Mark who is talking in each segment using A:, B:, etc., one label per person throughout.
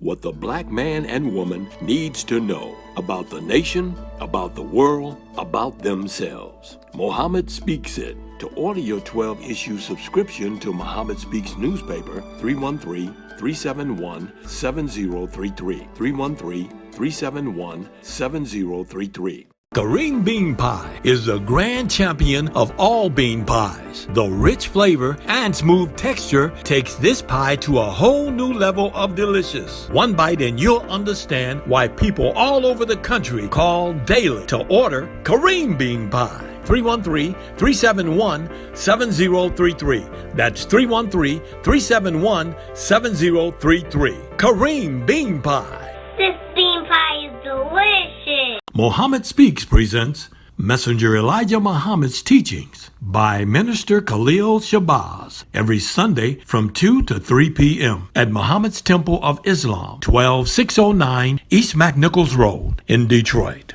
A: what the black man and woman needs to know about the nation, about the world, about themselves. Muhammad Speaks It. To order your 12-issue subscription to Muhammad Speaks newspaper, 313-371-7033. 313-371-7033. Kareem Bean Pie is the grand champion of all bean pies. The rich flavor and smooth texture takes this pie to a whole new level of delicious. One bite and you'll understand why people all over the country call daily to order Kareem Bean Pie. 313-371-7033. That's 313-371-7033. Kareem Bean Pie.
B: This bean pie is delicious.
A: Muhammad Speaks presents Messenger Elijah Muhammad's Teachings by Minister Khalil Shabazz every Sunday from 2 to 3 p.m. at Muhammad's Temple of Islam, 12609 East McNichols Road in Detroit.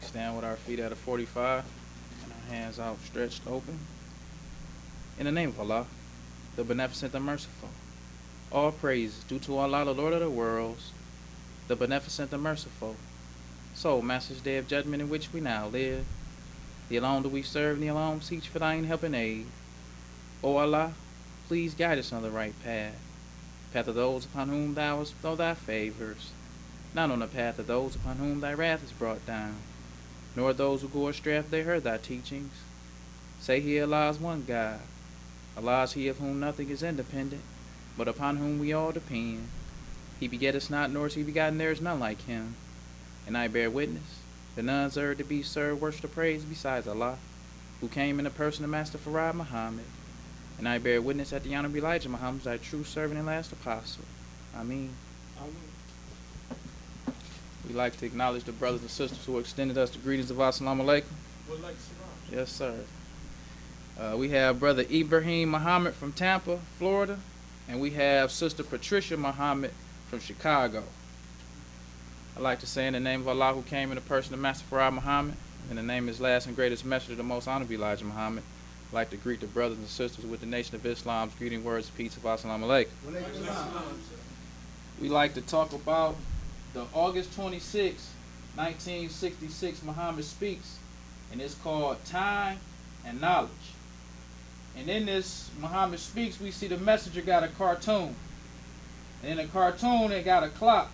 C: Stand with our feet at a 45 and our hands outstretched open. In the name of Allah, the Beneficent, the Merciful. All praise due to Allah, the Lord of the worlds, the Beneficent, the Merciful. So, Master's Day of Judgment in which we now live, the alone do we serve, and the alone seek for thine help and aid. O Allah, please guide us on the right path, path of those upon whom thou hast thrown thy favors, not on the path of those upon whom thy wrath is brought down, nor those who go astray after they heard thy teachings. Say he Allah is one God. Allah is he of whom nothing is independent, but upon whom we all depend. He begetteth not, nor is he begotten, there is none like him. And I bear witness that none deserve to be served, worship, or praise besides Allah, who came in the person of Master Farad Muhammad. And I bear witness that the Honorable Elijah Muhammad is thy true servant and last apostle. Ameen. We'd like to acknowledge the brothers and sisters who extended us the greetings of Assalamu alaikum. Yes, sir. We have Brother Ibrahim Muhammad from Tampa, Florida, and we have Sister Patricia Muhammad from Chicago. I'd like to say in the name of Allah, who came in the person of Master Farad Muhammad, in the name of his last and greatest messenger, the most honorable Elijah Muhammad, I'd like to greet the brothers and sisters with the Nation of Islam's greeting words of peace of Assalamu alaikum. We'd like to talk about the August 26, 1966 Muhammad Speaks, and it's called Time and Knowledge. And in this Muhammad Speaks, we see the messenger got a cartoon. And in the cartoon, it got a clock.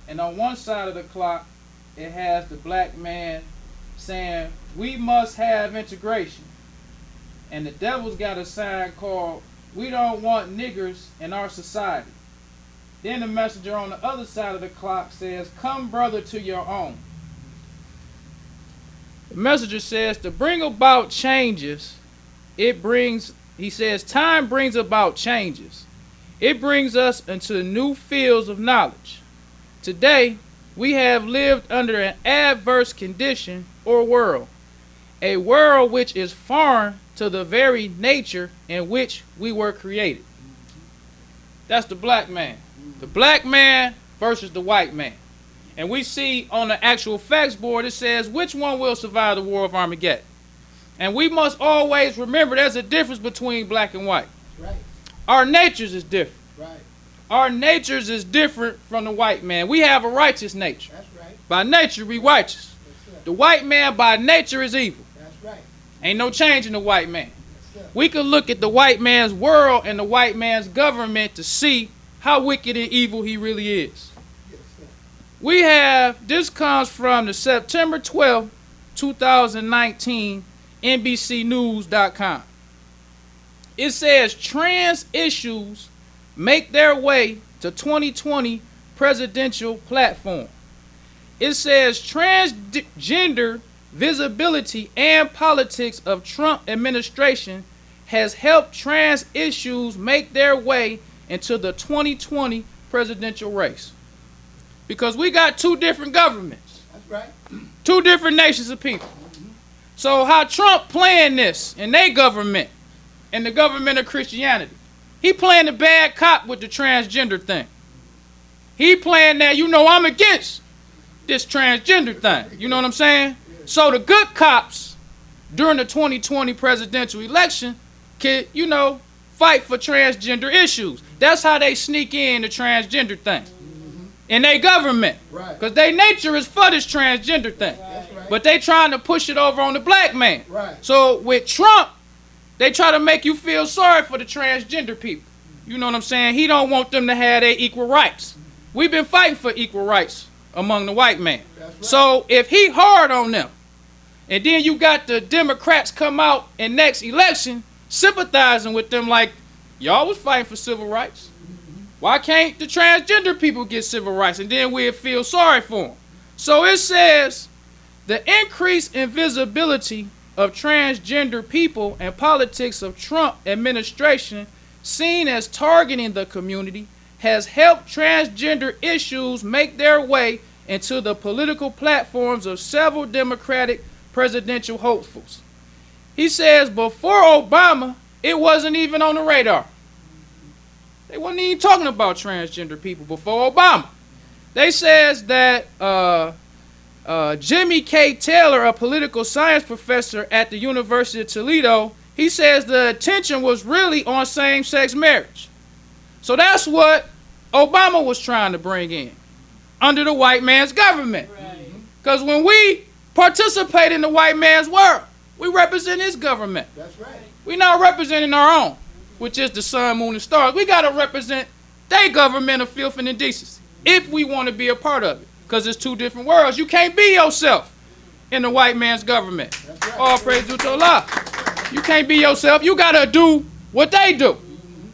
C: And on one side of the clock, it has the black man saying, "We must have integration." And the devil's got a sign called, "We don't want niggers in our society." Then the messenger on the other side of the clock says, "Come, brother, to your own." The messenger says, to bring about changes, he says, time brings about changes. It brings us into new fields of knowledge. Today, we have lived under an adverse condition or world, a world which is foreign to the very nature in which we were created. That's the black man. The black man versus the white man. And we see on the actual facts board, it says, which one will survive the war of Armageddon? And we must always remember there's a difference between black and white. Right. Our natures is different. Right. Our natures is different from the white man. We have a righteous nature. That's right. By nature, we righteous. The white man by nature is evil. That's right. Ain't no change in the white man. We could look at the white man's world and the white man's government to see how wicked and evil he really is. We have, this comes from the September 12th, 2019, NBCnews.com. It says trans issues make their way to 2020 presidential platform. It says transgender visibility and politics of Trump administration has helped trans issues make their way into the 2020 presidential race. Because we got two different governments. That's right. Two different nations of people. So how Trump playing this in their government and the government of Christianity? He playing the bad cop with the transgender thing. He playing that, I'm against this transgender thing. You know what I'm saying? So the good cops during the 2020 presidential election can, fight for transgender issues. That's how they sneak in the transgender thing. In their government. Because their nature is for this transgender thing. But they trying to push it over on the black man. So with Trump, they try to make you feel sorry for the transgender people. You know what I'm saying? He don't want them to have their equal rights. We've been fighting for equal rights among the white man. So if he hard on them, and then you got the Democrats come out in next election sympathizing with them like, y'all was fighting for civil rights. Why can't the transgender people get civil rights? And then we'll feel sorry for them. So it says, the increased invisibility of transgender people and politics of Trump administration seen as targeting the community has helped transgender issues make their way into the political platforms of several Democratic presidential hopefuls. He says before Obama, it wasn't even on the radar. They wasn't even talking about transgender people before Obama. They says that Jimmy K. Taylor, a political science professor at the University of Toledo, he says the attention was really on same-sex marriage. So that's what Obama was trying to bring in under the white man's government. Because when we participate in the white man's world, we represent his government. That's right. We're not representing our own, which is the sun, moon, and stars. We got to represent their government of filth and indecency if we want to be a part of it. Because it's two different worlds. You can't be yourself in the white man's government. Right. All praise to Allah. You can't be yourself. You got to do what they do.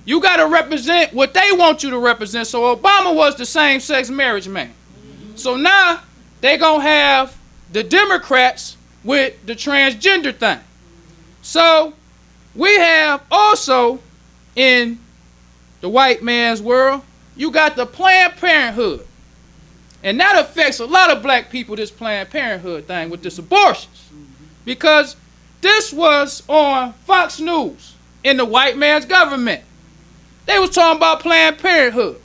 C: You got to represent what they want you to represent. So Obama was the same-sex marriage man. So now they're going to have the Democrats with the transgender thing. So we have also in the white man's world, you got the Planned Parenthood. And that affects a lot of black people, this Planned Parenthood thing with this abortions. Because this was on Fox News in the white man's government. They was talking about Planned Parenthood.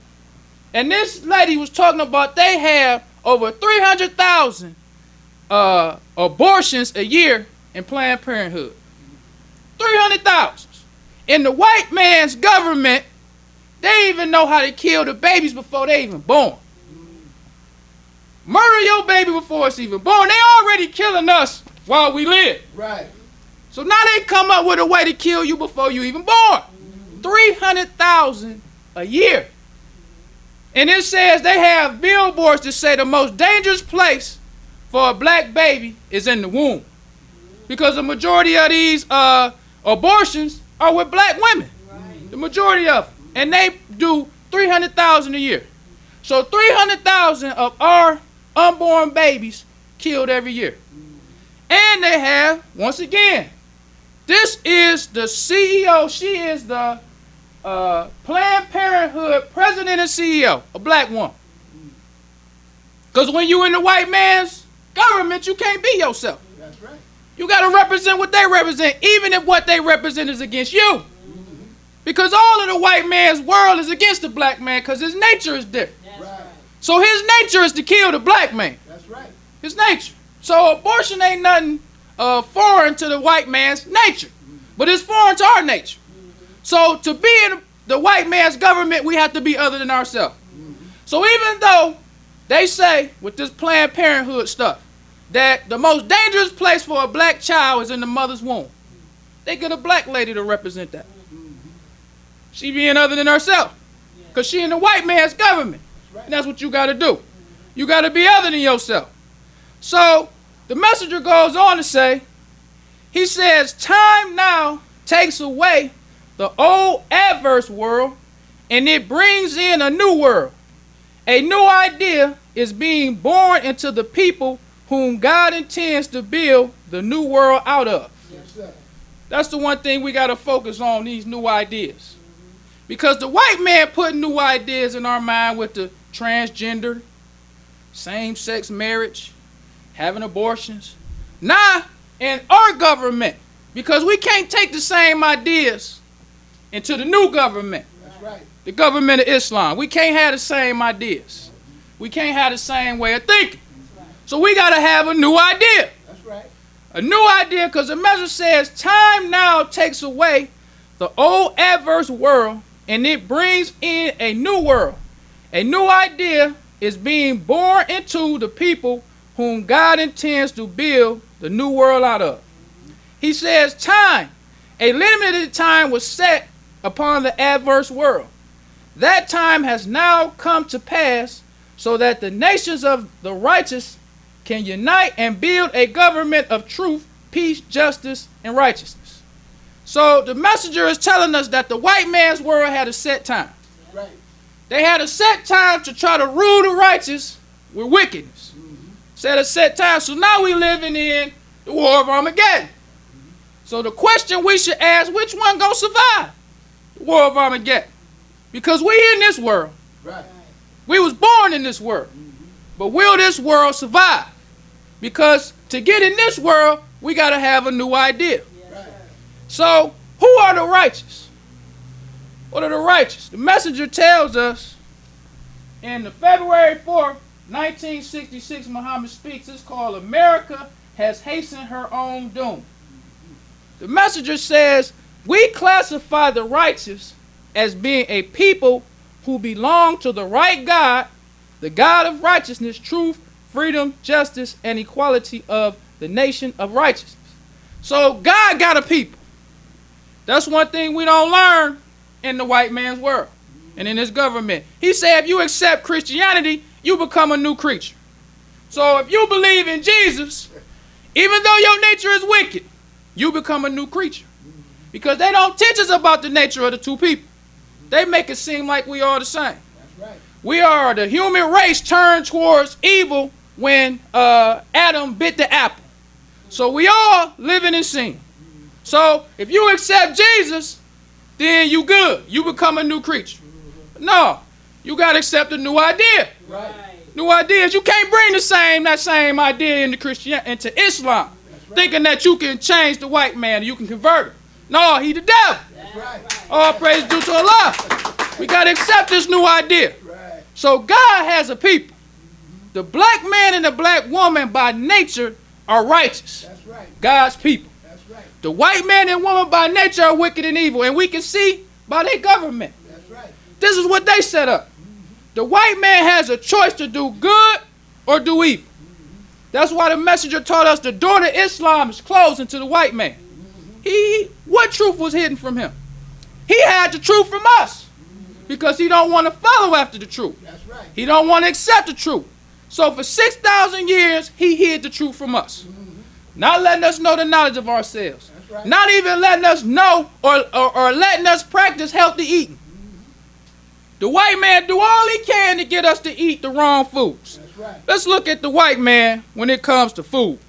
C: And this lady was talking about they have over 300,000 abortions a year in Planned Parenthood. 300,000. In the white man's government, they even know how to kill the babies before they even born. Murder your baby before it's even born. They already killing us while we live. Right. So now they come up with a way to kill you before you even born. 300,000 a year. And it says they have billboards that say the most dangerous place for a black baby is in the womb. Because the majority of these abortions are with black women. Right. The majority of them. And they do 300,000 a year. So 300,000 of our unborn babies killed every year. And they have, once again, this is the CEO. She is the Planned Parenthood president and CEO, a black woman. Because when you in the white man's government, you can't be yourself. That's right. You got to represent what they represent, even if what they represent is against you. Because all of the white man's world is against the black man because his nature is different. Right. So his nature is to kill the black man. That's right. His nature. So abortion ain't nothing foreign to the white man's nature. But it's foreign to our nature. So to be in the white man's government, we have to be other than ourselves. So even though they say with this Planned Parenthood stuff that the most dangerous place for a black child is in the mother's womb, they get a black lady to represent that. She being other than herself. Because she in the white man's government. And that's what you got to do. You got to be other than yourself. So the messenger goes on to say, he says, time now takes away the old adverse world and it brings in a new world. A new idea is being born into the people whom God intends to build the new world out of. Yes, sir. That's the one thing we got to focus on, these new ideas. Because the white man put new ideas in our mind with the transgender, same-sex marriage, having abortions. Now, in our government, because we can't take the same ideas into the new government. That's right. The government of Islam. We can't have the same ideas. We can't have the same way of thinking. Right. So we got to have a new idea. That's right. A new idea, because the measure says time now takes away the old adverse world, and it brings in a new world. A new idea is being born into the people whom God intends to build the new world out of. He says time, a limited time was set upon the adverse world. That time has now come to pass so that the nations of the righteous can unite and build a government of truth, peace, justice, and righteousness. So the messenger is telling us that the white man's world had a set time.
D: Right.
C: They had a set time to try to rule the righteous with wickedness. Set a set time. So now we living in the war of Armageddon. So the question we should ask, which one gonna survive the war of Armageddon? Because we in this world.
D: Right.
C: We was born in this world. But will this world survive? Because to get in this world, we got to have a new idea.
D: Right.
C: So who are the righteous? What are the righteous? The messenger tells us in the February 4th, 1966, Muhammad speaks. It's called America Has Hastened Her Own Doom. The messenger says, we classify the righteous as being a people who belong to the right God, the God of righteousness, truth, freedom, justice, and equality of the nation of righteousness. So God got a people. That's one thing we don't learn in the white man's world and in his government. He said if you accept Christianity, you become a new creature. So if you believe in Jesus, even though your nature is wicked, you become a new creature. Because they don't teach us about the nature of the two people. They make it seem like we are the same.
D: That's right.
C: We are the human race turned towards evil when Adam bit the apple. So we all living in sin. So if you accept Jesus, then you good. You become a new creature. No, you got to accept a new idea.
D: Right.
C: New ideas. You can't bring that same idea into Islam, thinking that you can change the white man, you can convert him. No, he the devil.
D: That's right.
C: All praise due to Allah. We got to accept this new idea.
D: Right.
C: So God has a people. The black man and the black woman by nature are righteous.
D: That's right.
C: God's people.
D: That's right.
C: The white man and woman by nature are wicked and evil. And we can see by their government.
D: That's right.
C: This is what they set up. The white man has a choice to do good or do evil. That's why the messenger taught us the door to Islam is closing to the white man. What truth was hidden from him? He had the truth from us because he don't want to follow after the truth.
D: That's right.
C: He don't want to accept the truth. So for 6,000 years, he hid the truth from us. Not letting us know the knowledge of ourselves.
D: That's right.
C: Not even letting us know or letting us practice healthy eating. The white man do all he can to get us to eat the wrong foods.
D: That's right.
C: Let's look at the white man when it comes to food.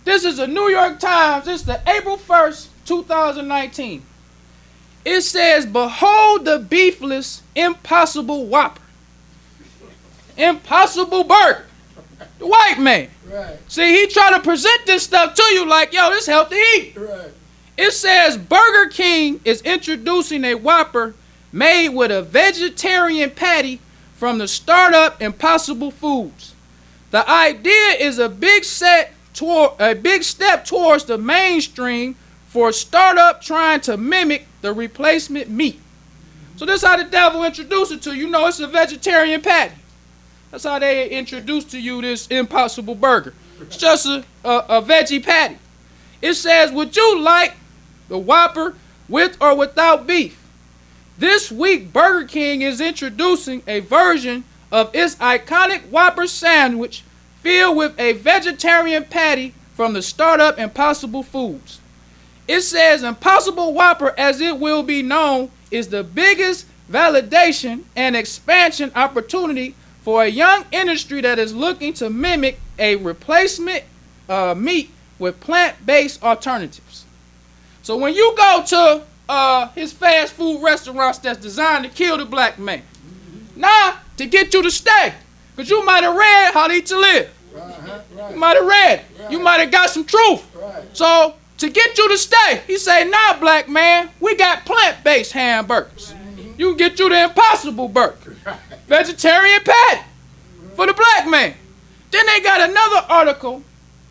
C: This is a New York Times. It's the April 1st, 2019. It says, behold the beefless, impossible Whopper. Impossible burger. The white man.
D: Right.
C: See, he try to present this stuff to you like, yo, this healthy eat.
D: Right.
C: It says Burger King is introducing a Whopper made with a vegetarian patty from the startup Impossible Foods. The idea is a big step towards the mainstream for a startup trying to mimic the replacement meat. So this is how the devil introduced it to you. You know, it's a vegetarian patty. That's how they introduce to you this Impossible Burger. It's just a veggie patty. It says, would you like the Whopper with or without beef? This week, Burger King is introducing a version of its iconic Whopper sandwich filled with a vegetarian patty from the startup Impossible Foods. It says Impossible Whopper, as it will be known, is the biggest validation and expansion opportunity for a young industry that is looking to mimic a replacement meat with plant-based alternatives. So when you go to his fast food restaurants that's designed to kill the black man, now to get you to stay, because you might have read How to Eat to Live.
D: Right.
C: You might have read. Right. You might have got some truth.
D: Right.
C: So to get you to stay, he say, nah, black man, we got plant-based hamburgers. You can get you the Impossible Burger. Vegetarian patty for the black man. Then they got another article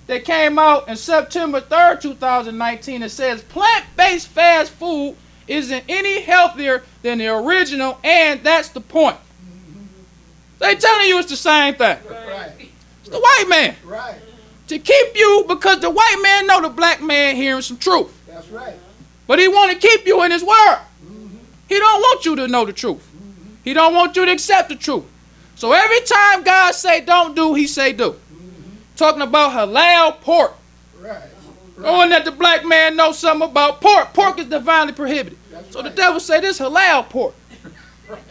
C: that came out in September 3rd, 2019. It says plant-based fast food isn't any healthier than the original, and that's the point. They telling you it's the same thing.
D: Right.
C: It's the white man.
D: Right.
C: To keep you, because the white man know the black man hearing some truth.
D: That's right.
C: But he want to keep you in his word. He don't want you to know the truth. He don't want you to accept the truth. So every time God say don't do, he say do. Talking about halal pork.
D: Right.
C: Knowing that the black man knows something about pork. Pork is divinely prohibited. So the devil say this halal pork.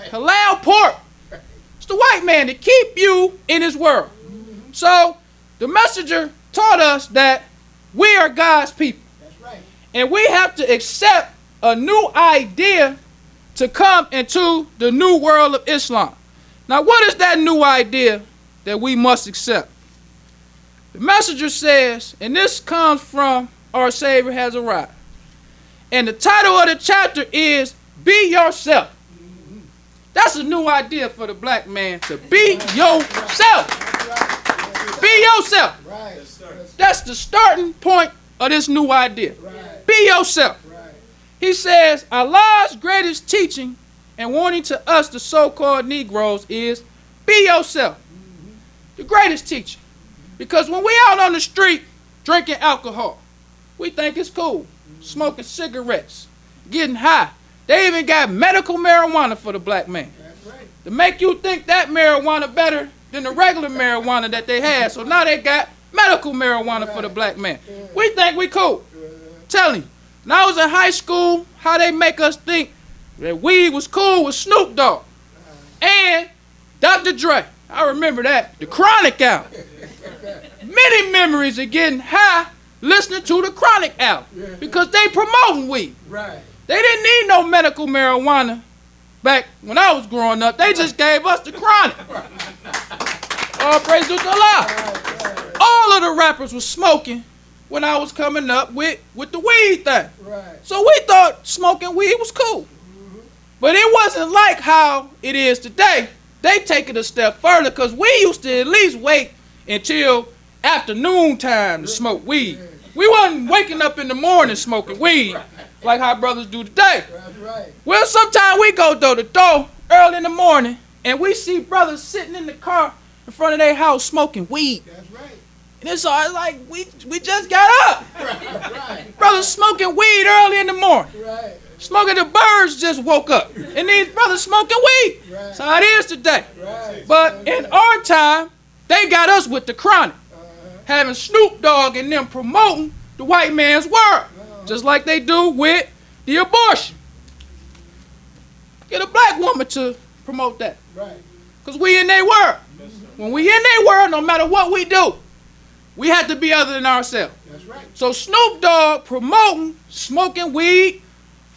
C: Halal pork. It's the white man to keep you in his world. So the messenger taught us that we are God's people.
D: That's right.
C: And we have to accept a new idea to come into the new world of Islam. Now, what is that new idea that we must accept? The messenger says, and this comes from Our Savior Has Arrived. And the title of the chapter is Be Yourself. That's a new idea for the black man, to be yourself. Be yourself.
D: Right.
C: That's the starting point of this new idea.
D: Right.
C: Be yourself.
D: Right.
C: He says Allah's greatest teaching and warning to us, the so-called Negroes, is be yourself. The greatest teaching. Because when we out on the street drinking alcohol, we think it's cool. Smoking cigarettes, getting high. They even got medical marijuana for the black man.
D: That's right.
C: To make you think that marijuana better than the regular marijuana that they had. So now they got medical marijuana for the black man. We think we cool. Telling you. When I was in high school, how they make us think that weed was cool with Snoop Dogg and Dr. Dre. I remember that. The Chronic album. Many memories of getting high listening to the Chronic album because they promoting weed.
D: Right.
C: They didn't need no medical marijuana back when I was growing up. They just gave us the Chronic. All praise to Allah. All of the rappers was smoking when I was coming up with the weed thing.
D: Right.
C: So we thought smoking weed was cool. But it wasn't like how it is today. They take it a step further because we used to at least wait until afternoon time to smoke weed. We wasn't waking up in the morning smoking weed like how brothers do today.
D: That's right.
C: Well, sometimes we go door to door early in the morning and we see brothers sitting in the car in front of their house smoking weed.
D: That's right.
C: And it's all like, we just got up.
D: Right.
C: Brothers smoking weed early in the morning.
D: Right.
C: Smoking, the birds just woke up. And these brothers smoking weed.
D: Right.
C: That's how it is today.
D: Right.
C: But in our time, they got us with the Chronic. Having Snoop Dogg and them promoting the white man's word. Just like they do with the abortion. Get a black woman to promote that.
D: Right.
C: Because we in their word. When we in their word, no matter what we do, we have to be other than ourselves.
D: That's right.
C: So Snoop Dogg promoting smoking weed,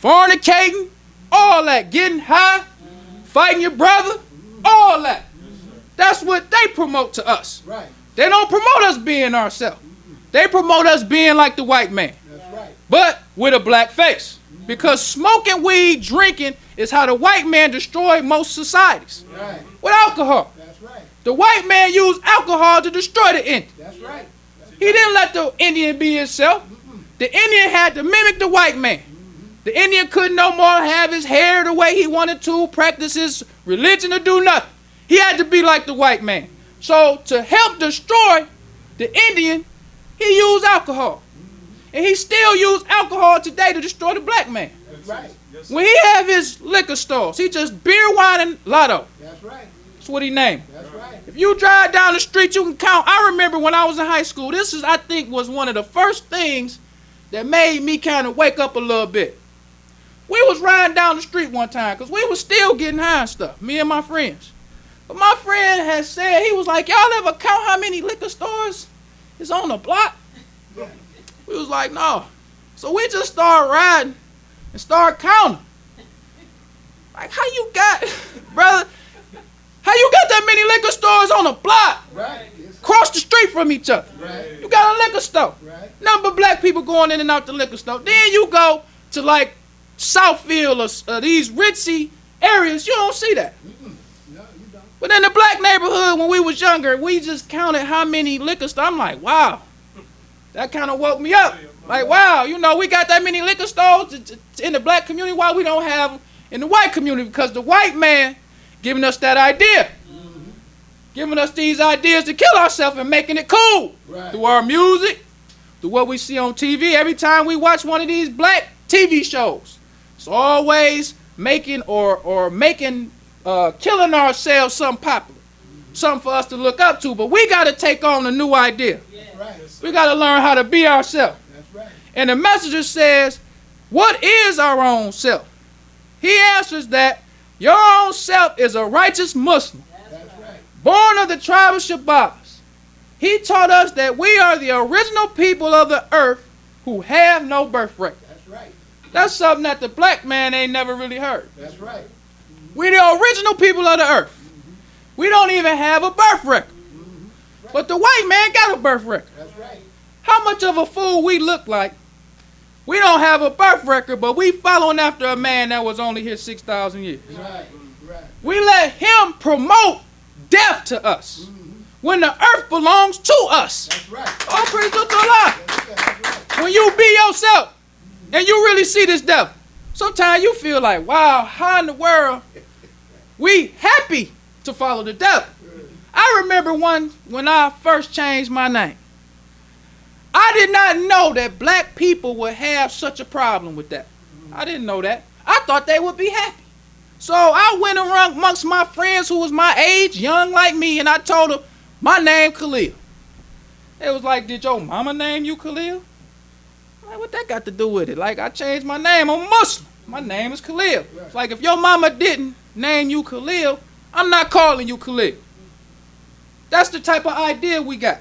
C: fornicating, all that, getting high, fighting your brother, all that. That's what they promote to us.
D: Right.
C: They don't promote us being ourselves. They promote us being like the white man,
D: That's right.
C: but with a black face. Because smoking weed, drinking is how the white man destroyed most societies.
D: Right.
C: With alcohol.
D: That's right.
C: The white man used alcohol to destroy the Indian.
D: That's right.
C: He didn't let the Indian be himself. The Indian had to mimic the white man. The Indian couldn't no more have his hair the way he wanted to, practice his religion, or do nothing. He had to be like the white man. So to help destroy the Indian, he used alcohol. And he still uses alcohol today to destroy the black man.
D: That's right.
C: When he have his liquor stores, he just beer, wine, and lotto.
D: That's right.
C: That's what he named.
D: That's right.
C: If you drive down the street, you can count. I remember when I was in high school, this is, I think, was one of the first things that made me kind of wake up a little bit. We was riding down the street one time because we was still getting high and stuff, me and my friends. But my friend had said, he was like, y'all ever count how many liquor stores is on the block? We was like, no. So we just started riding and started counting. Like, how you got, brother, how you got that many liquor stores on a block?
D: Right. Yes.
C: Across the street from each other.
D: Right.
C: You got a liquor store.
D: Right.
C: Number of black people going in and out the liquor store. Then you go to like Southfield or these ritzy areas, you don't see that.
D: No, you don't.
C: But in the black neighborhood when we was younger, we just counted how many liquor stores. I'm like, wow. That kind of woke me up. Like, wow, you know, we got that many liquor stores in the black community. Why we don't have them in the white community? Because the white man giving us that idea. Giving us these ideas to kill ourselves and making it cool.
D: Right.
C: Through our music, through what we see on TV. Every time we watch one of these black TV shows, it's always making killing ourselves something popular. Something for us to look up to. But we got to take on a new idea.
D: Right.
C: We got to learn how to be ourselves.
D: That's right.
C: And the messenger says, what is our own self? He answers that your own self is a righteous Muslim,
D: That's right.
C: born of the tribe of Shabazz. He taught us that we are the original people of the earth who have no birthright.
D: That's right.
C: That's something that the black man ain't never really heard.
D: That's right.
C: We the original people of the earth. We don't even have a birth record. But the white man got a birth record.
D: That's right.
C: How much of a fool we look like? We don't have a birth record, but we following after a man that was only here 6,000 years.
D: Right. Right.
C: We let him promote death to us when the earth belongs to us.
D: That's right.
C: All praise to Allah.
D: That's right.
C: When you be yourself and you really see this devil, sometimes you feel like, wow, how in the world we happy to follow the devil? I remember when I first changed my name. I did not know that black people would have such a problem with that. I didn't know that. I thought they would be happy. So I went around amongst my friends who was my age, young like me, and I told them, my name Khalil. They was like, did your mama name you Khalil? I'm like, what that got to do with it? Like, I changed my name. I'm Muslim. My name is Khalil. It's like, if your mama didn't name you Khalil, I'm not calling you Khalil. That's the type of idea we got.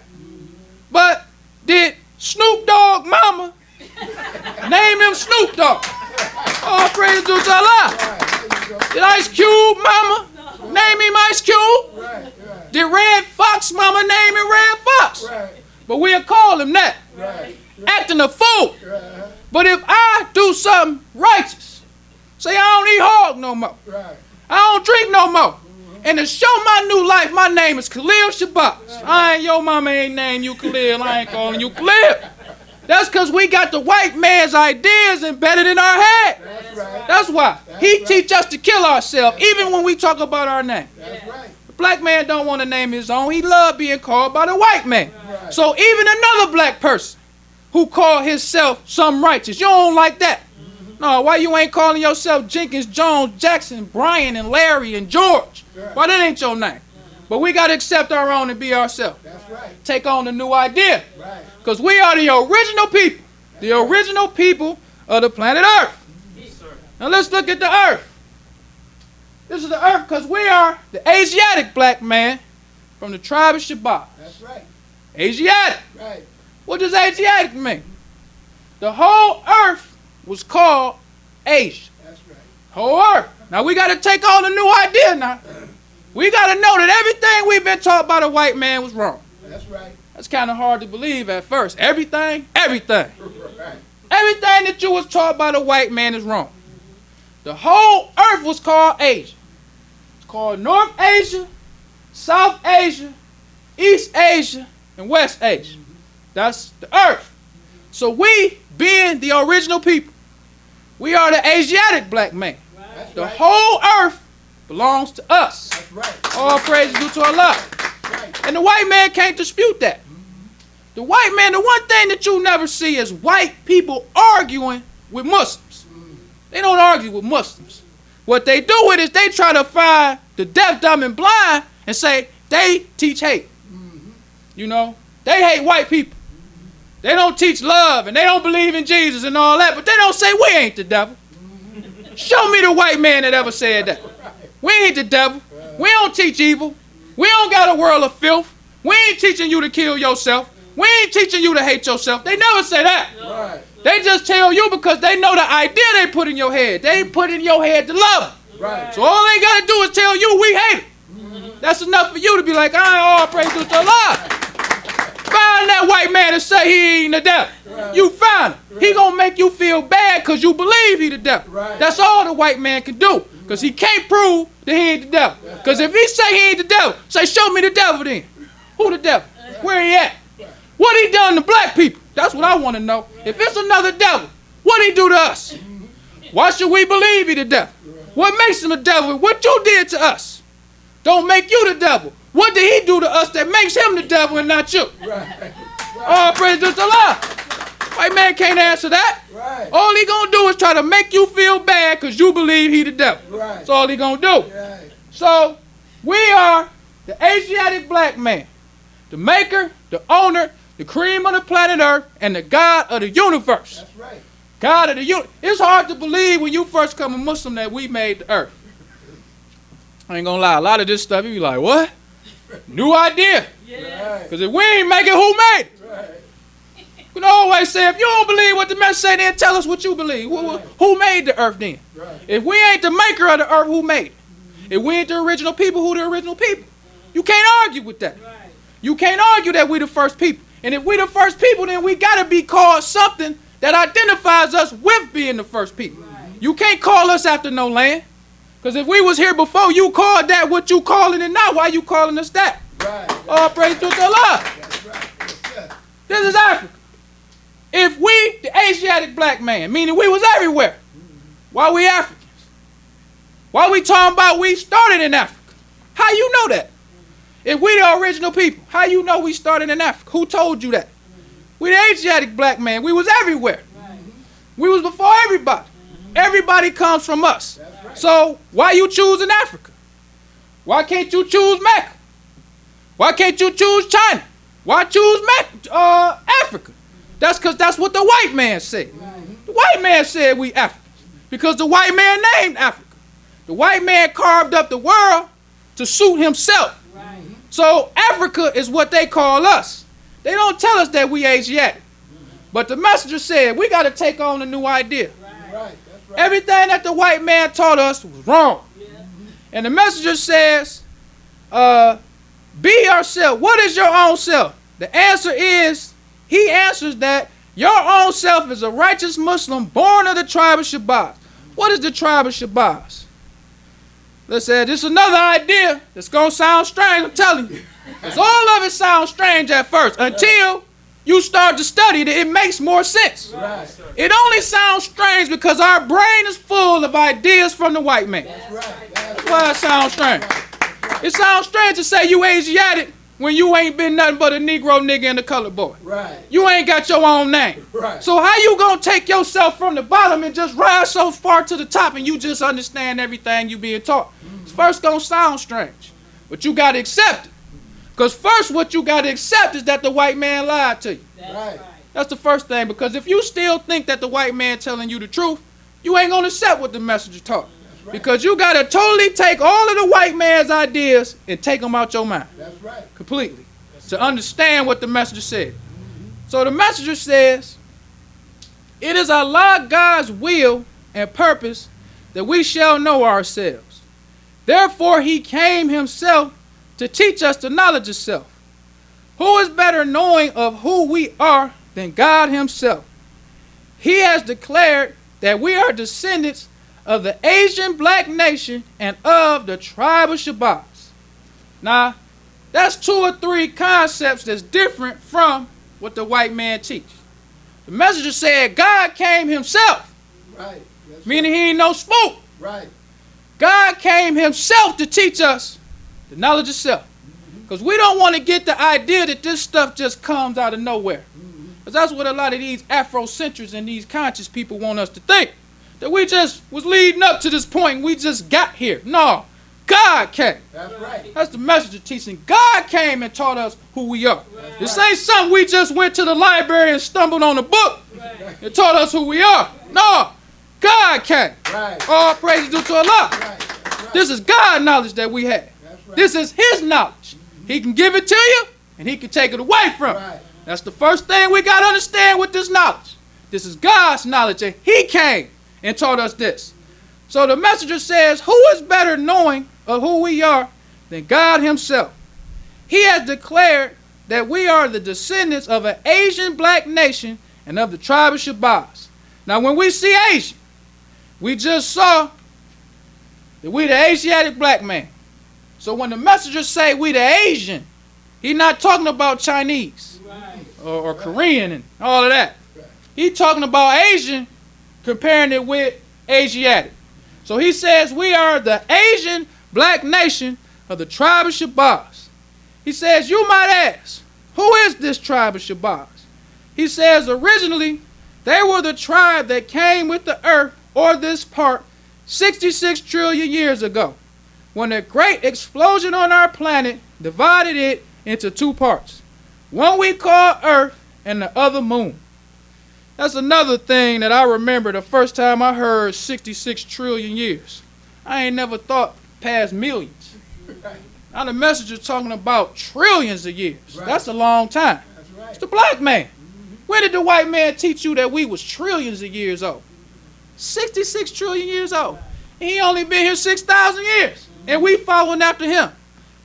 C: But did Snoop Dogg mama name him Snoop Dogg? All praise to Allah. Did Ice Cube mama name him Ice Cube?
D: Right. Right.
C: Did Red Fox mama name him Red Fox?
D: Right.
C: But we'll call him that.
D: Right.
C: Acting a fool.
D: Right.
C: But if I do something righteous, say I don't eat hog no more,
D: Right.
C: I don't drink no more, and to show my new life, my name is Khalil Shabazz. Your mama ain't named you Khalil. I ain't calling you Khalil. That's because we got the white man's ideas embedded in our head.
D: That's right.
C: That's why. He teach us to kill ourselves, even when we talk about our name.
D: That's right.
C: The black man don't want to name his own. He love being called by the white man.
D: Right.
C: So even another black person who call himself something righteous, you don't like that. No, why you ain't calling yourself Jenkins, Jones, Jackson, Brian, and Larry, and George? Why that ain't your name? But we got to accept our own and be ourselves.
D: That's right.
C: Take on a new idea.
D: Right.
C: Because we are the original people. The original people of the planet Earth. Now let's look at the Earth. This is the Earth because we are the Asiatic black man from the tribe of Shabazz.
D: That's right.
C: Asiatic.
D: Right.
C: What does Asiatic mean? The whole Earth was called Asia.
D: That's right.
C: Whole Earth. Now we got to take on a new idea now. We got to know that everything we've been taught by the white man was wrong.
D: That's right.
C: That's kind of hard to believe at first. Everything.
D: Right.
C: Everything that you was taught by the white man is wrong. The whole earth was called Asia. It's called North Asia, South Asia, East Asia, and West Asia. That's the earth. So we, being the original people, we are the Asiatic black man.
D: That's
C: The
D: right.
C: whole earth belongs to us.
D: That's right.
C: All praise due to Allah.
D: Right.
C: And the white man can't dispute that. The white man, the one thing that you never see is white people arguing with Muslims. They don't argue with Muslims. What they do with is they try to find the deaf, dumb, and blind and say they teach hate. You know, they hate white people. They don't teach love and they don't believe in Jesus and all that, but they don't say we ain't the devil. Show me the white man that ever said that. We ain't the devil. We don't teach evil. We don't got a world of filth. We ain't teaching you to kill yourself. We ain't teaching you to hate yourself. They never say that.
D: Right.
C: They just tell you because they know the idea they put in your head. They put in your head to love them.
D: Right.
C: So all they got to do is tell you we hate it. That's enough for you to be like, all praise to Allah. Find that white man and say he ain't the devil. You find him. He gonna make you feel bad because you believe he the devil.
D: Right.
C: That's all the white man can do. Because he can't prove that he ain't the devil. Because if he say he ain't the devil, say show me the devil then. Who the devil? Where he at? What he done to black people? That's what I want to know. If it's another devil, what did he do to us? Why should we believe he the devil? What makes him the devil? What you did to us don't make you the devil. What did he do to us that makes him the devil and not you?
D: Right.
C: Oh, praise to Allah. White man can't answer that.
D: Right.
C: All he gonna do is try to make you feel bad because you believe he the devil.
D: Right.
C: That's all he gonna do.
D: Right.
C: So we are the Asiatic black man, the maker, the owner, the cream of the planet Earth, and the God of the universe.
D: That's right.
C: God of the universe. It's hard to believe when you first come a Muslim that we made the earth. I ain't gonna lie, a lot of this stuff you be like, what? New idea.
D: Right.
C: Because if we ain't make it, who made it?
D: Right.
C: You can always say, if you don't believe what the message say, then tell us what you believe. Who made the earth then?
D: Right.
C: If we ain't the maker of the earth, who made it? If we ain't the original people, who the original people? You can't argue with that. You can't argue that we the first people. And if we the first people, then we got to be called something that identifies us with being the first people. You can't call us after no land. Because if we was here before, you called that what you calling it now. Why you calling us that?
D: Right.
C: All praise to Allah.
D: That's right. Yes, sir.
C: This is Africa. If we, the Asiatic black man, meaning we was everywhere, why we Africans? Why we talking about we started in Africa? How you know that? If we the original people, how you know we started in Africa? Who told you that? We the Asiatic black man. We was everywhere. We was before everybody. Everybody comes from us. So why you choosing Africa? Why can't you choose Mecca? Why can't you choose China? Why choose Africa? That's because that's what the white man said. The white man said we Africans because the white man named Africa. The white man carved up the world to suit himself. So Africa is what they call us. They don't tell us that we Asiatic. But the messenger said we got to take on a new idea.
D: Right. That's right.
C: Everything that the white man taught us was wrong. And the messenger says, be yourself. What is your own self? The answer is, he answers that your own self is a righteous Muslim born of the tribe of Shabazz. What is the tribe of Shabazz? Let's say this is another idea that's going to sound strange, I'm telling you. Because all of it sounds strange at first until you start to study it, it makes more sense.
D: Right.
C: It only sounds strange because our brain is full of ideas from the white man.
D: That's right.
C: That's why it sounds strange. It sounds strange to say you Asiatic when you ain't been nothing but a Negro nigga and a colored boy.
D: Right.
C: You ain't got your own name.
D: Right.
C: So how you gonna take yourself from the bottom and just rise so far to the top and you just understand everything you being taught? It's first gonna sound strange, but you gotta accept it. Because first what you gotta accept is that the white man lied to you.
D: Right.
C: That's the first thing, because if you still think that the white man telling you the truth, you ain't gonna accept what the messenger taught.
D: Right.
C: Because you gotta totally take all of the white man's ideas and take them out your mind.
D: That's right.
C: Completely. To understand what the messenger said. So the messenger says, it is Allah God's will and purpose that we shall know ourselves. Therefore he came himself to teach us the knowledge of self. Who is better knowing of who we are than God himself? He has declared that we are descendants of the Asian black nation and of the tribe of Shabazz. Now, that's 2 or 3 concepts that's different from what the white man teaches. The messenger said God came himself,
D: Right. That's
C: meaning he ain't no spook.
D: right.
C: God came himself to teach us the knowledge of self. Because we don't want to get the idea that this stuff just comes out of nowhere. Because that's what a lot of these Afrocentrics and these conscious people want us to think. That we just was leading up to this point and we just got here. No, God came.
D: That's right.
C: That's the message of teaching. God came and taught us who we are. This ain't something we just went to the library and stumbled on a book and taught us who we are. No, God came.
D: Right.
C: All praise due to Allah.
D: Right. That's right.
C: This is God knowledge that we have.
D: That's right.
C: This is his knowledge. He can give it to you and he can take it away from you.
D: Right.
C: That's the first thing we got to understand with this knowledge. This is God's knowledge and he came and taught us this. So the messenger says, who is better knowing of who we are than God himself? He has declared that we are the descendants of an Asian black nation and of the tribe of Shabazz. Now when we see Asian, we just saw that we the Asiatic black man. So when the messengers say we the Asian, he's not talking about Chinese. or Korean and all of that. He talking about Asian, comparing it with Asiatic. So he says we are the Asian black nation of the tribe of Shabazz. He says, you might ask, who is this tribe of Shabazz? He says originally they were the tribe that came with the earth or this part 66 trillion years ago, when a great explosion on our planet divided it into two parts. One we call Earth and the other Moon. That's another thing that I remember the first time I heard 66 trillion years. I ain't never thought past millions. Now the message is talking about trillions of years. That's a long time. It's the black man. When did the white man teach you that we was trillions of years old? 66 trillion years old. And he only been here 6,000 years. And we following after him.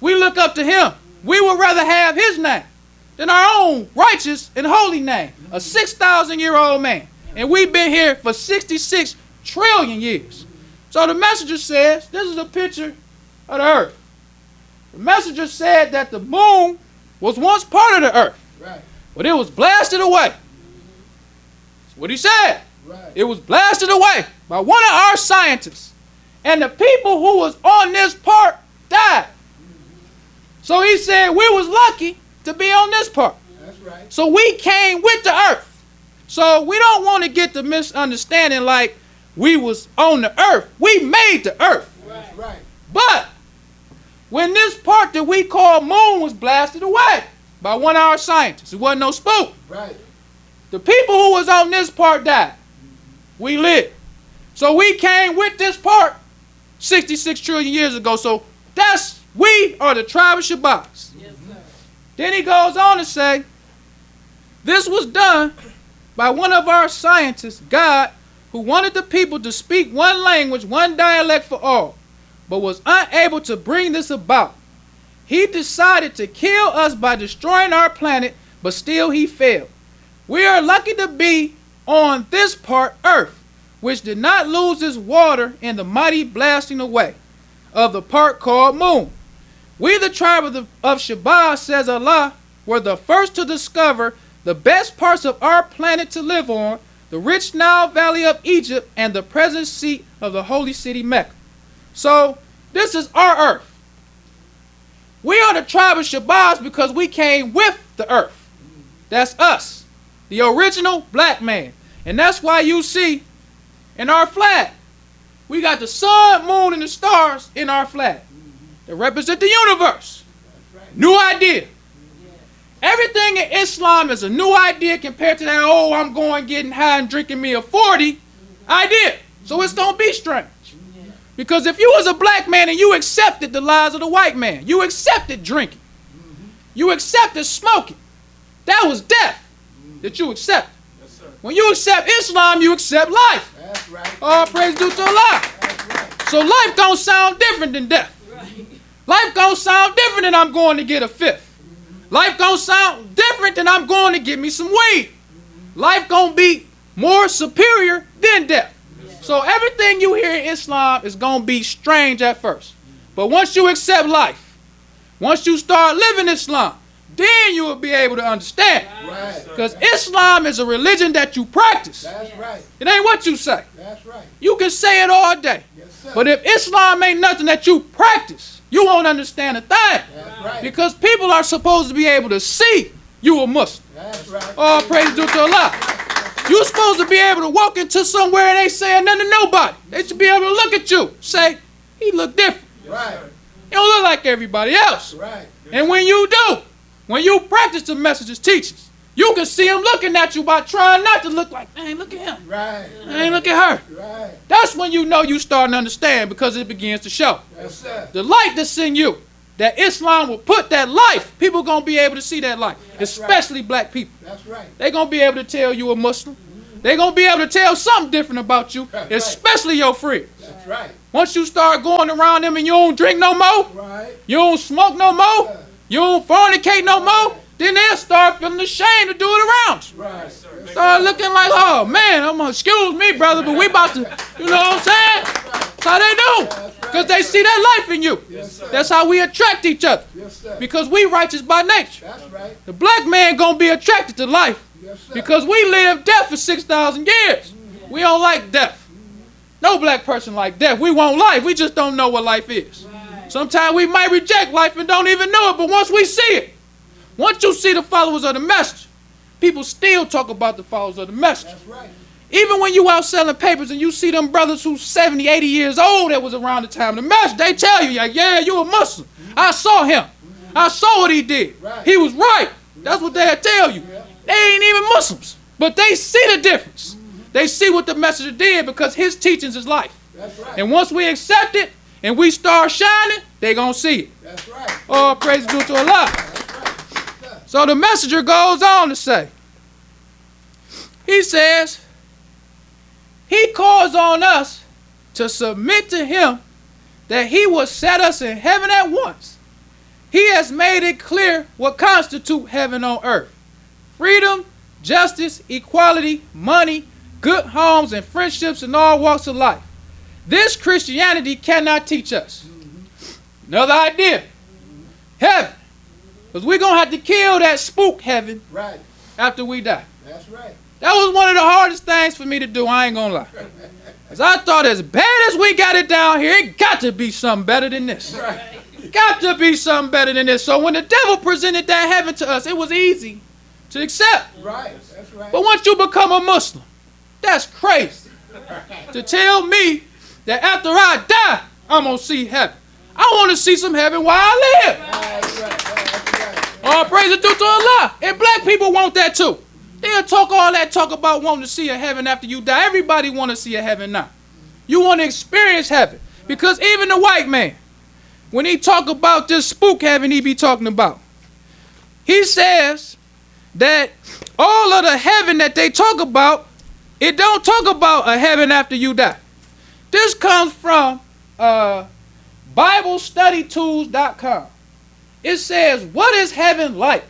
C: We look up to him. We would rather have his name than our own righteous and holy name. A 6,000-year-old man. And we've been here for 66 trillion years. So the messenger says, this is a picture of the earth. The messenger said that the moon was once part of the earth. But it was blasted away. That's what he said. It was blasted away by one of our scientists. And the people who was on this part died. So he said we was lucky to be on this part. That's right. So we came with the earth. So we don't want to get the misunderstanding like we was on the earth. We made the earth. That's right. But when this part that we call moon was blasted away by one of our scientists, it wasn't no spook. Right. The people who was on this part died. We lived. So we came with this part 66 trillion years ago. So we are the tribe of Shabazz. Yes, then he goes on to say, this was done by one of our scientists, God, who wanted the people to speak one language, one dialect for all, but was unable to bring this about. He decided to kill us by destroying our planet, but still he failed. We are lucky to be on this part, Earth, which did not lose its water in the mighty blasting away of the part called Moon. We, the tribe of Shabazz, says Allah, were the first to discover the best parts of our planet to live on, the rich Nile Valley of Egypt and the present seat of the holy city Mecca. So this is our earth. We are the tribe of Shabazz because we came with the earth. That's us, the original black man. And that's why you see in our flag, we got the sun, moon, and the stars in our flag. They represent the universe. New idea. Everything in Islam is a new idea compared to that, oh, I'm going getting high and drinking me a 40 idea. So it's going to be strange. Because if you was a black man and you accepted the lies of the white man, you accepted drinking, you accepted smoking, that was death that you accepted. When you accept Islam, you accept life. That's right. All praise due to Allah. Right. So life don't sound different than death. Right. Life don't sound different than I'm going to get a fifth. Life don't sound different than I'm going to get me some weed. Life gonna be more superior than death. So everything you hear in Islam is gonna be strange at first. But once you accept life, once you start living Islam, then you will be able to understand. Because Islam is a religion that you practice. That's right. It ain't what you say. That's right. You can say it all day. Yes, but if Islam ain't nothing that you practice, you won't understand a thing. That's right. Because people are supposed to be able to see you a Muslim. That's right. All praise due to Allah. You're supposed to be able to walk into somewhere and ain't saying nothing to nobody. They should be able to look at you, say, he look different. Right. He don't look like everybody else. Right. And when you do, when you practice the messages, teachings, you can see them looking at you by trying not to look like, man, look at him. Right. Man, look at her. Right. That's when you know you starting to understand because it begins to show. Yes, sir. The light that's in you, that Islam will put that life, people going to be able to see that light, especially black people. That's right. They're going to be able to tell you a Muslim. They're going to be able to tell something different about you, especially your friends. That's right. Once you start going around them and you don't drink no more, you don't smoke no more, you don't fornicate no more, then they'll start feeling ashamed to do it around you. Right. Start looking like, oh man, excuse me, brother, but we about to, you know what I'm saying? That's how they do. Because they see that life in you.
D: Yes, sir.
C: That's how we attract each other.
D: Yes, sir.
C: Because we righteous by nature.
D: That's right.
C: The black man going to be attracted to life.
D: Yes, sir.
C: Because we lived death for 6,000 years. We don't like death. No black person like death. We want life. We just don't know what life is. Sometimes we might reject life and don't even know it, but once we see it, once you see the followers of the message, people still talk about the followers of the message.
D: That's right.
C: Even when you out selling papers and you see them brothers who's 70, 80 years old that was around the time of the message, they tell you, like, yeah, you a Muslim. I saw him. I saw what he did.
D: Right.
C: He was right. That's what they'll tell you. They ain't even Muslims, but they see the difference. They see what the messenger did because his teachings is life.
D: That's right.
C: And once we accept it and we start shining, they gonna see it.
D: That's right.
C: All praise due to Allah.
D: That's right. Yes, sir.
C: So the messenger goes on to say, he says, he calls on us to submit to him that he will set us in heaven at once. He has made it clear what constitutes heaven on earth. Freedom, justice, equality, money, good homes, and friendships in all walks of life. This Christianity cannot teach us. Another idea. Heaven. Because we're going to have to kill that spook heaven
D: Right.
C: after we die.
D: That's right.
C: That was one of the hardest things for me to do, I ain't going to lie. Because I thought as bad as we got it down here, it got to be something better than this.
D: Right.
C: Got to be something better than this. So when the devil presented that heaven to us, it was easy to accept.
D: Right. That's right.
C: But once you become a Muslim, that's crazy. To tell me that after I die, I'm going to see heaven. I want to see some heaven while I live.
D: That's right. That's right.
C: All praise is due to Allah. And black people want that too. They'll talk all that talk about wanting to see a heaven after you die. Everybody want to see a heaven now. You want to experience heaven. Because even the white man, when he talk about this spook heaven he be talking about, he says that all of the heaven that they talk about, it don't talk about a heaven after you die. This comes from BibleStudyTools.com. It says, what is heaven like?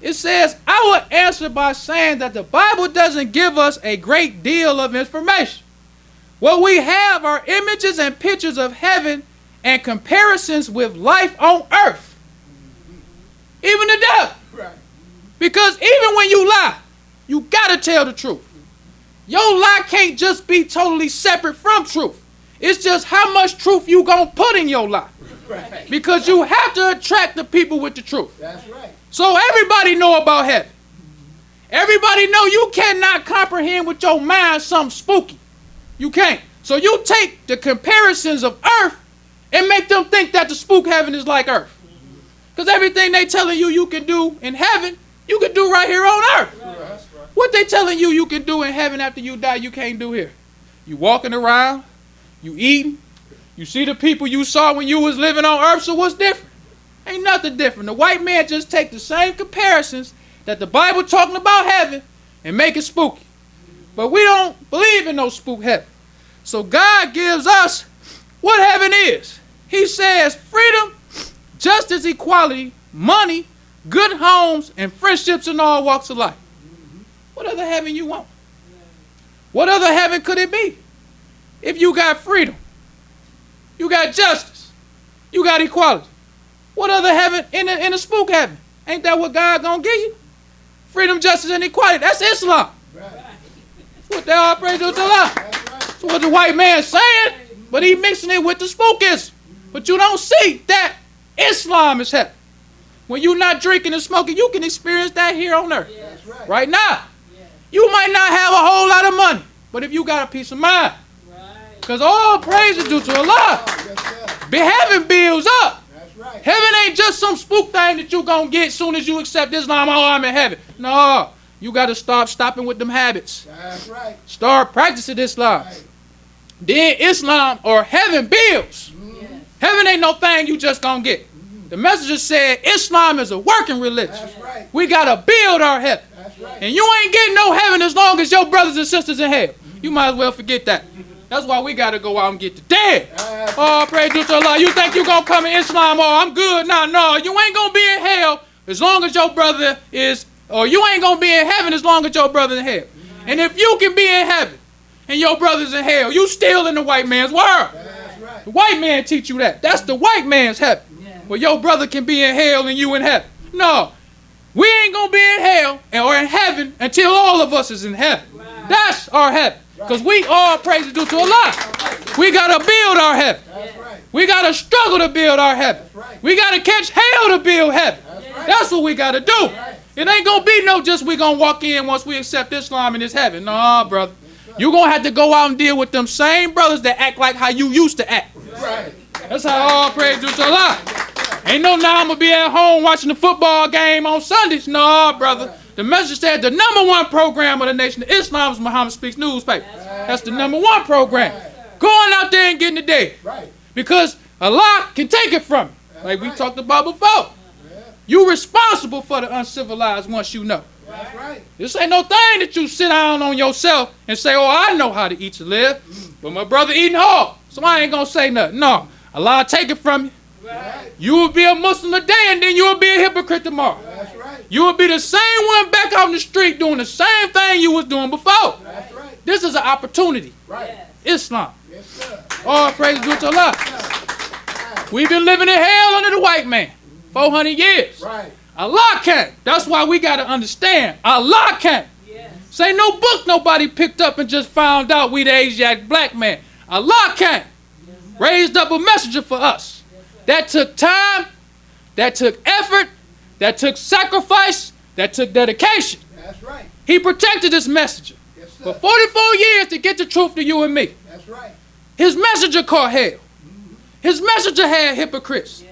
C: It says, I would answer by saying that the Bible doesn't give us a great deal of information. What we have are images and pictures of heaven and comparisons with life on earth. Even the devil.
D: Right.
C: Because even when you lie, you got to tell the truth. Your lie can't just be totally separate from truth. It's just how much truth you going to put in your lie.
D: Right.
C: Because you have to attract the people with the truth.
D: That's right.
C: So everybody know about heaven. Everybody know you cannot comprehend with your mind something spooky. You can't. So you take the comparisons of earth and make them think that the spook heaven is like earth. Because everything they telling you can do in heaven, you can do right here on earth.
D: Right.
C: What they telling you can do in heaven after you die, you can't do here. You walking around, you eating, you see the people you saw when you was living on earth, so what's different? Ain't nothing different. The white man just take the same comparisons that the Bible talking about heaven and make it spooky. But we don't believe in no spook heaven. So God gives us what heaven is. He says freedom, justice, equality, money, good homes, and friendships in all walks of life. What other heaven you want? What other heaven could it be? If you got freedom, you got justice, you got equality. What other heaven in the spook heaven? Ain't that what God gonna give you? Freedom, justice, and equality. That's Islam.
D: Right.
C: What they all praise to Allah.
D: That's right.
C: That's what the white man's saying, but he mixing it with the spookism. But you don't see that Islam is heaven. When you're not drinking and smoking, you can experience that here on earth.
D: That's right.
C: Right now. You might not have a whole lot of money, but if you got a peace of mind, because all praise is due to Allah.
D: Yes, sir.
C: Be heaven builds up.
D: That's right.
C: Heaven ain't just some spook thing that you gonna get as soon as you accept Islam. Oh, I'm in heaven. No, you got to start stopping with them habits.
D: That's right.
C: Start practicing Islam.
D: Right.
C: Then Islam or heaven builds. Heaven ain't no thing you just gonna get. The messenger said Islam is a working religion.
D: That's right.
C: We gotta build our heaven.
D: That's right.
C: And you ain't getting no heaven as long as your brothers and sisters in hell. You might as well forget that. That's why we got to go out and get the dead. Oh, praise to Allah. You think you going to come in Islam? Oh, I'm good. No. You ain't going to be in hell as long as your brother is, or you ain't going to be in heaven as long as your brother's in hell. And if you can be in heaven and your brother's in hell, you still in the white man's world.
D: That's right.
C: The white man teach you that. That's the white man's heaven. Where your brother can be in hell and you in heaven. No. We ain't going to be in hell or in heaven until all of us is in heaven. That's our heaven. Because we all praise due to Allah. We got to build our heaven. We got to struggle to build our heaven. We got to catch hell to build heaven. That's what we got to do. It ain't going to be no just we going to walk in once we accept Islam in this heaven. No, brother. You're going to have to go out and deal with them same brothers that act like how you used to act. That's how all praise due to Allah. Ain't no now I'm going to be at home watching the football game on Sundays. No, brother. The message said the #1 program of the Nation of Islam is Muhammad Speaks newspaper. That's the #1 program. Going out there and getting it there. Because Allah can take it from you. Like we talked about before. You responsible for the uncivilized once you know. This ain't no thing that you sit down on yourself and say, oh, I know how to eat to live. But my brother eating hard. So I ain't going to say nothing. No. Allah take it from you. You will be a Muslim today and then you will be a hypocrite tomorrow. You will be the same one back out in the street doing the same thing you was doing before. This is an opportunity. Islam. All praise be to Allah. We've been living in hell under the white man 400 years. Allah came. That's why we got to understand. Allah came. This ain't no book nobody picked up and just found out we the Asiatic black man. Allah came. Raised up a messenger for us. That took time, that took effort, that took sacrifice, that took dedication.
D: That's right.
C: He protected this messenger for 44 years to get the truth to you and me.
D: That's right.
C: His messenger caught hell. His messenger had hypocrites.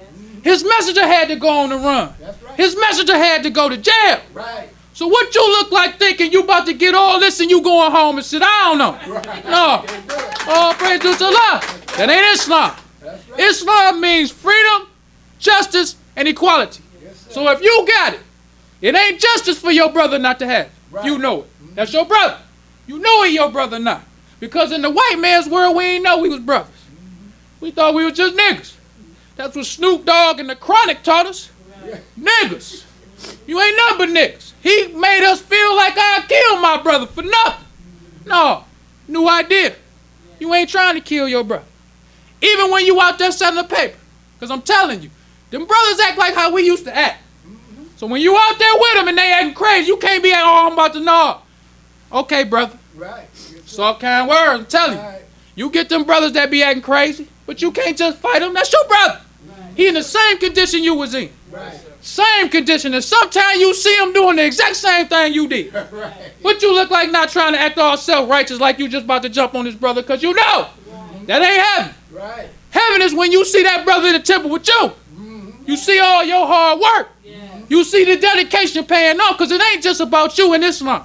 C: His messenger had to go on the run.
D: That's right.
C: His messenger had to go to jail.
D: Right.
C: So what you look like thinking you about to get all this and you going home and sit down on it?
D: Right.
C: No. All praise to Allah. That ain't Islam.
D: Right.
C: Islam means freedom, justice, and equality. So if you got it, it ain't justice for your brother not to have it.
D: Right.
C: You know it. That's your brother. You know he your brother not. Because in the white man's world, we ain't know we was brothers. We thought we was just niggas. That's what Snoop Dogg and the Chronic taught us. Niggas. You ain't nothing but niggas. He made us feel like I killed my brother for nothing. No. New idea. You ain't trying to kill your brother. Even when you out there selling the paper. Because I'm telling you, them brothers act like how we used to act. So when you out there with them and they acting crazy, you can't be like, oh, I'm about to know. Okay, brother.
D: Right.
C: Soft kind words, I'm telling you. You get them brothers that be acting crazy, but you can't just fight them. That's your brother. He in the same condition you was in.
D: Right.
C: Same condition. And sometimes you see him doing the exact same thing you did.
D: Right.
C: But you look like not trying to act all self-righteous like you just about to jump on this brother because you know that ain't heaven.
D: Right.
C: Heaven is when you see that brother in the temple with you. You see all your hard work. You see the dedication paying off because it ain't just about you in Islam.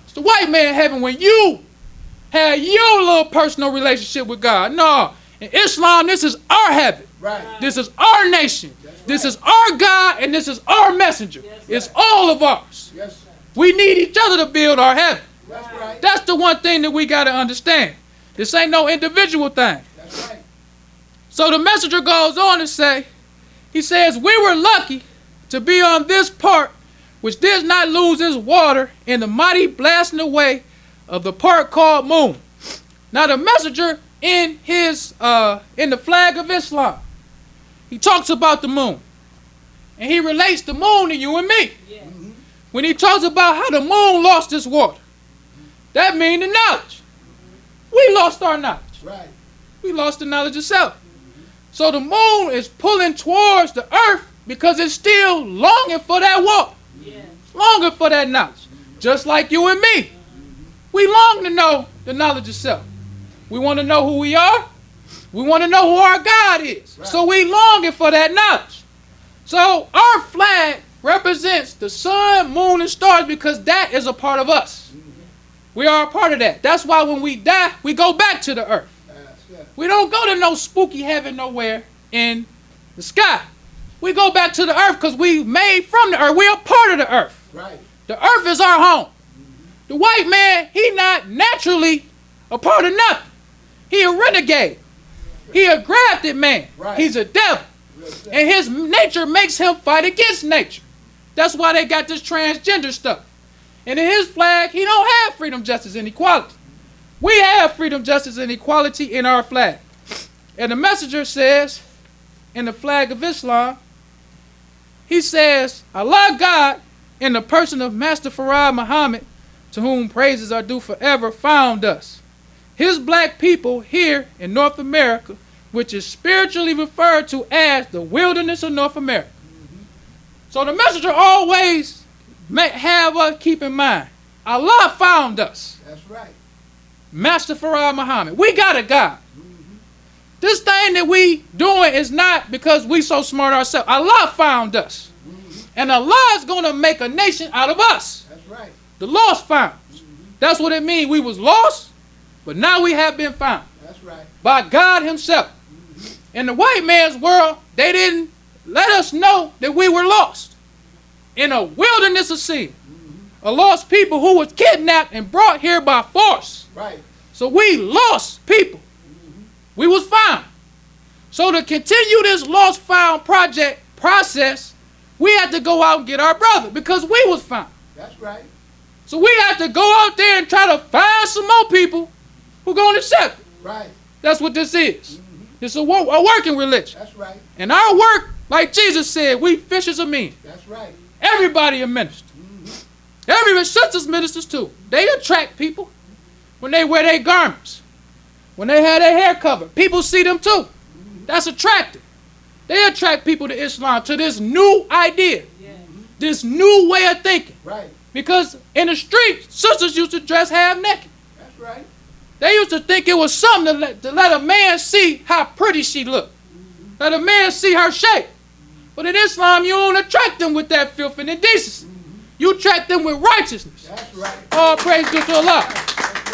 C: It's the white man heaven when you have your little personal relationship with God. No, in Islam, this is our heaven.
D: Right.
C: This is our nation. This is our God and this is our messenger. It's all of ours.
D: Yes.
C: We need each other to build our heaven.
D: That's right.
C: That's the one thing that we got to understand. This ain't no individual thing.
D: That's right.
C: So the messenger goes on to say, he says, we were lucky to be on this part which did not lose its water in the mighty blasting away of the part called moon. Now the messenger in his in the flag of Islam, he talks about the moon. And he relates the moon to you and me.
E: Yes.
C: When he talks about how the moon lost its water, that means the knowledge. We lost our knowledge.
D: Right.
C: We lost the knowledge itself. So the moon is pulling towards the earth because it's still longing for that water.
E: Yes.
C: Longing for that knowledge. Just like you and me. We long to know the knowledge itself. We want to know who we are. We want to know who our God is.
D: Right.
C: So we longing for that knowledge. So our flag represents the sun, moon, and stars because that is a part of us. We are a part of that. That's why when we die, we go back to the earth.
D: That's it.
C: We don't go to no spooky heaven nowhere in the sky. We go back to the earth because we made from the earth. We're a part of the earth.
D: Right.
C: The earth is our home. The white man, he not naturally a part of nothing. He a renegade. He a grafted man.
D: Right.
C: He's a devil.
D: Yes,
C: And his nature makes him fight against nature. That's why they got this transgender stuff. And in his flag, he don't have freedom, justice, and equality. We have freedom, justice, and equality in our flag. And the messenger says, in the flag of Islam, he says, Allah God, in the person of Master Farad Muhammad, to whom praises are due forever, found us, his black people here in North America, which is spiritually referred to as the wilderness of North America. So the messenger always have us keep in mind, Allah found us.
D: That's right.
C: Master Farad Muhammad. We got a God. This thing that we doing is not because we so smart ourselves. Allah found us. And Allah is going to make a nation out of us.
D: That's right.
C: The lost found. That's what it means. We was lost, but now we have been found.
D: That's right.
C: By God himself. In the white man's world, they didn't let us know that we were lost. In a wilderness of sin. A lost people who was kidnapped and brought here by force.
D: Right.
C: So we lost people. We was found. So to continue this lost found process, we had to go out and get our brother because we was found.
D: That's right.
C: So we had to go out there and try to find some more people who going to accept it.
D: Right.
C: That's what this is. It's a working religion.
D: That's right.
C: And our work, like Jesus said, we fishers of men.
D: That's right.
C: Everybody a minister. Every sisters ministers too. They attract people when they wear their garments. When they have their hair covered. People see them too. That's attractive. They attract people to Islam, to this new idea. This new way of thinking.
D: Right.
C: Because in the street, sisters used to dress half naked.
D: That's right.
C: They used to think it was something to let a man see how pretty she looked. Let a man see her shape. But in Islam, you don't attract them with that filth and indecency. You attract them with righteousness.
D: That's right.
C: All praise to Allah.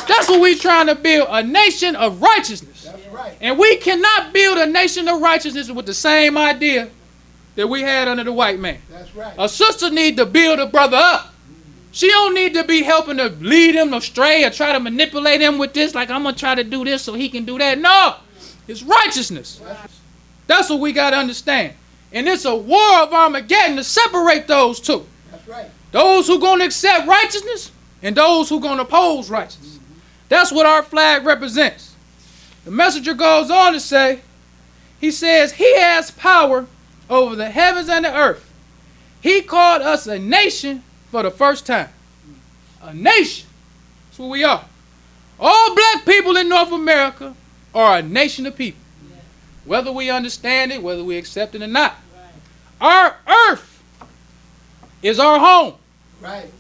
C: That's what we're trying to build, a nation of righteousness.
D: That's right.
C: And we cannot build a nation of righteousness with the same idea that we had under the white man.
D: That's right.
C: A sister need to build a brother up. She don't need to be helping to lead him astray or try to manipulate him with this, like I'm going to try to do this so he can do that. No, it's righteousness. That's what we got to understand. And it's a war of Armageddon to separate those two.
D: That's right.
C: Those who going to accept righteousness and those who going to oppose righteousness. That's what our flag represents. The messenger goes on to say, he says, he has power over the heavens and the earth. He called us a nation for the first time. A nation. That's what we are. All black people in North America are a nation of people. Whether we understand it, whether we accept it or not. Our earth is our home.
D: Right.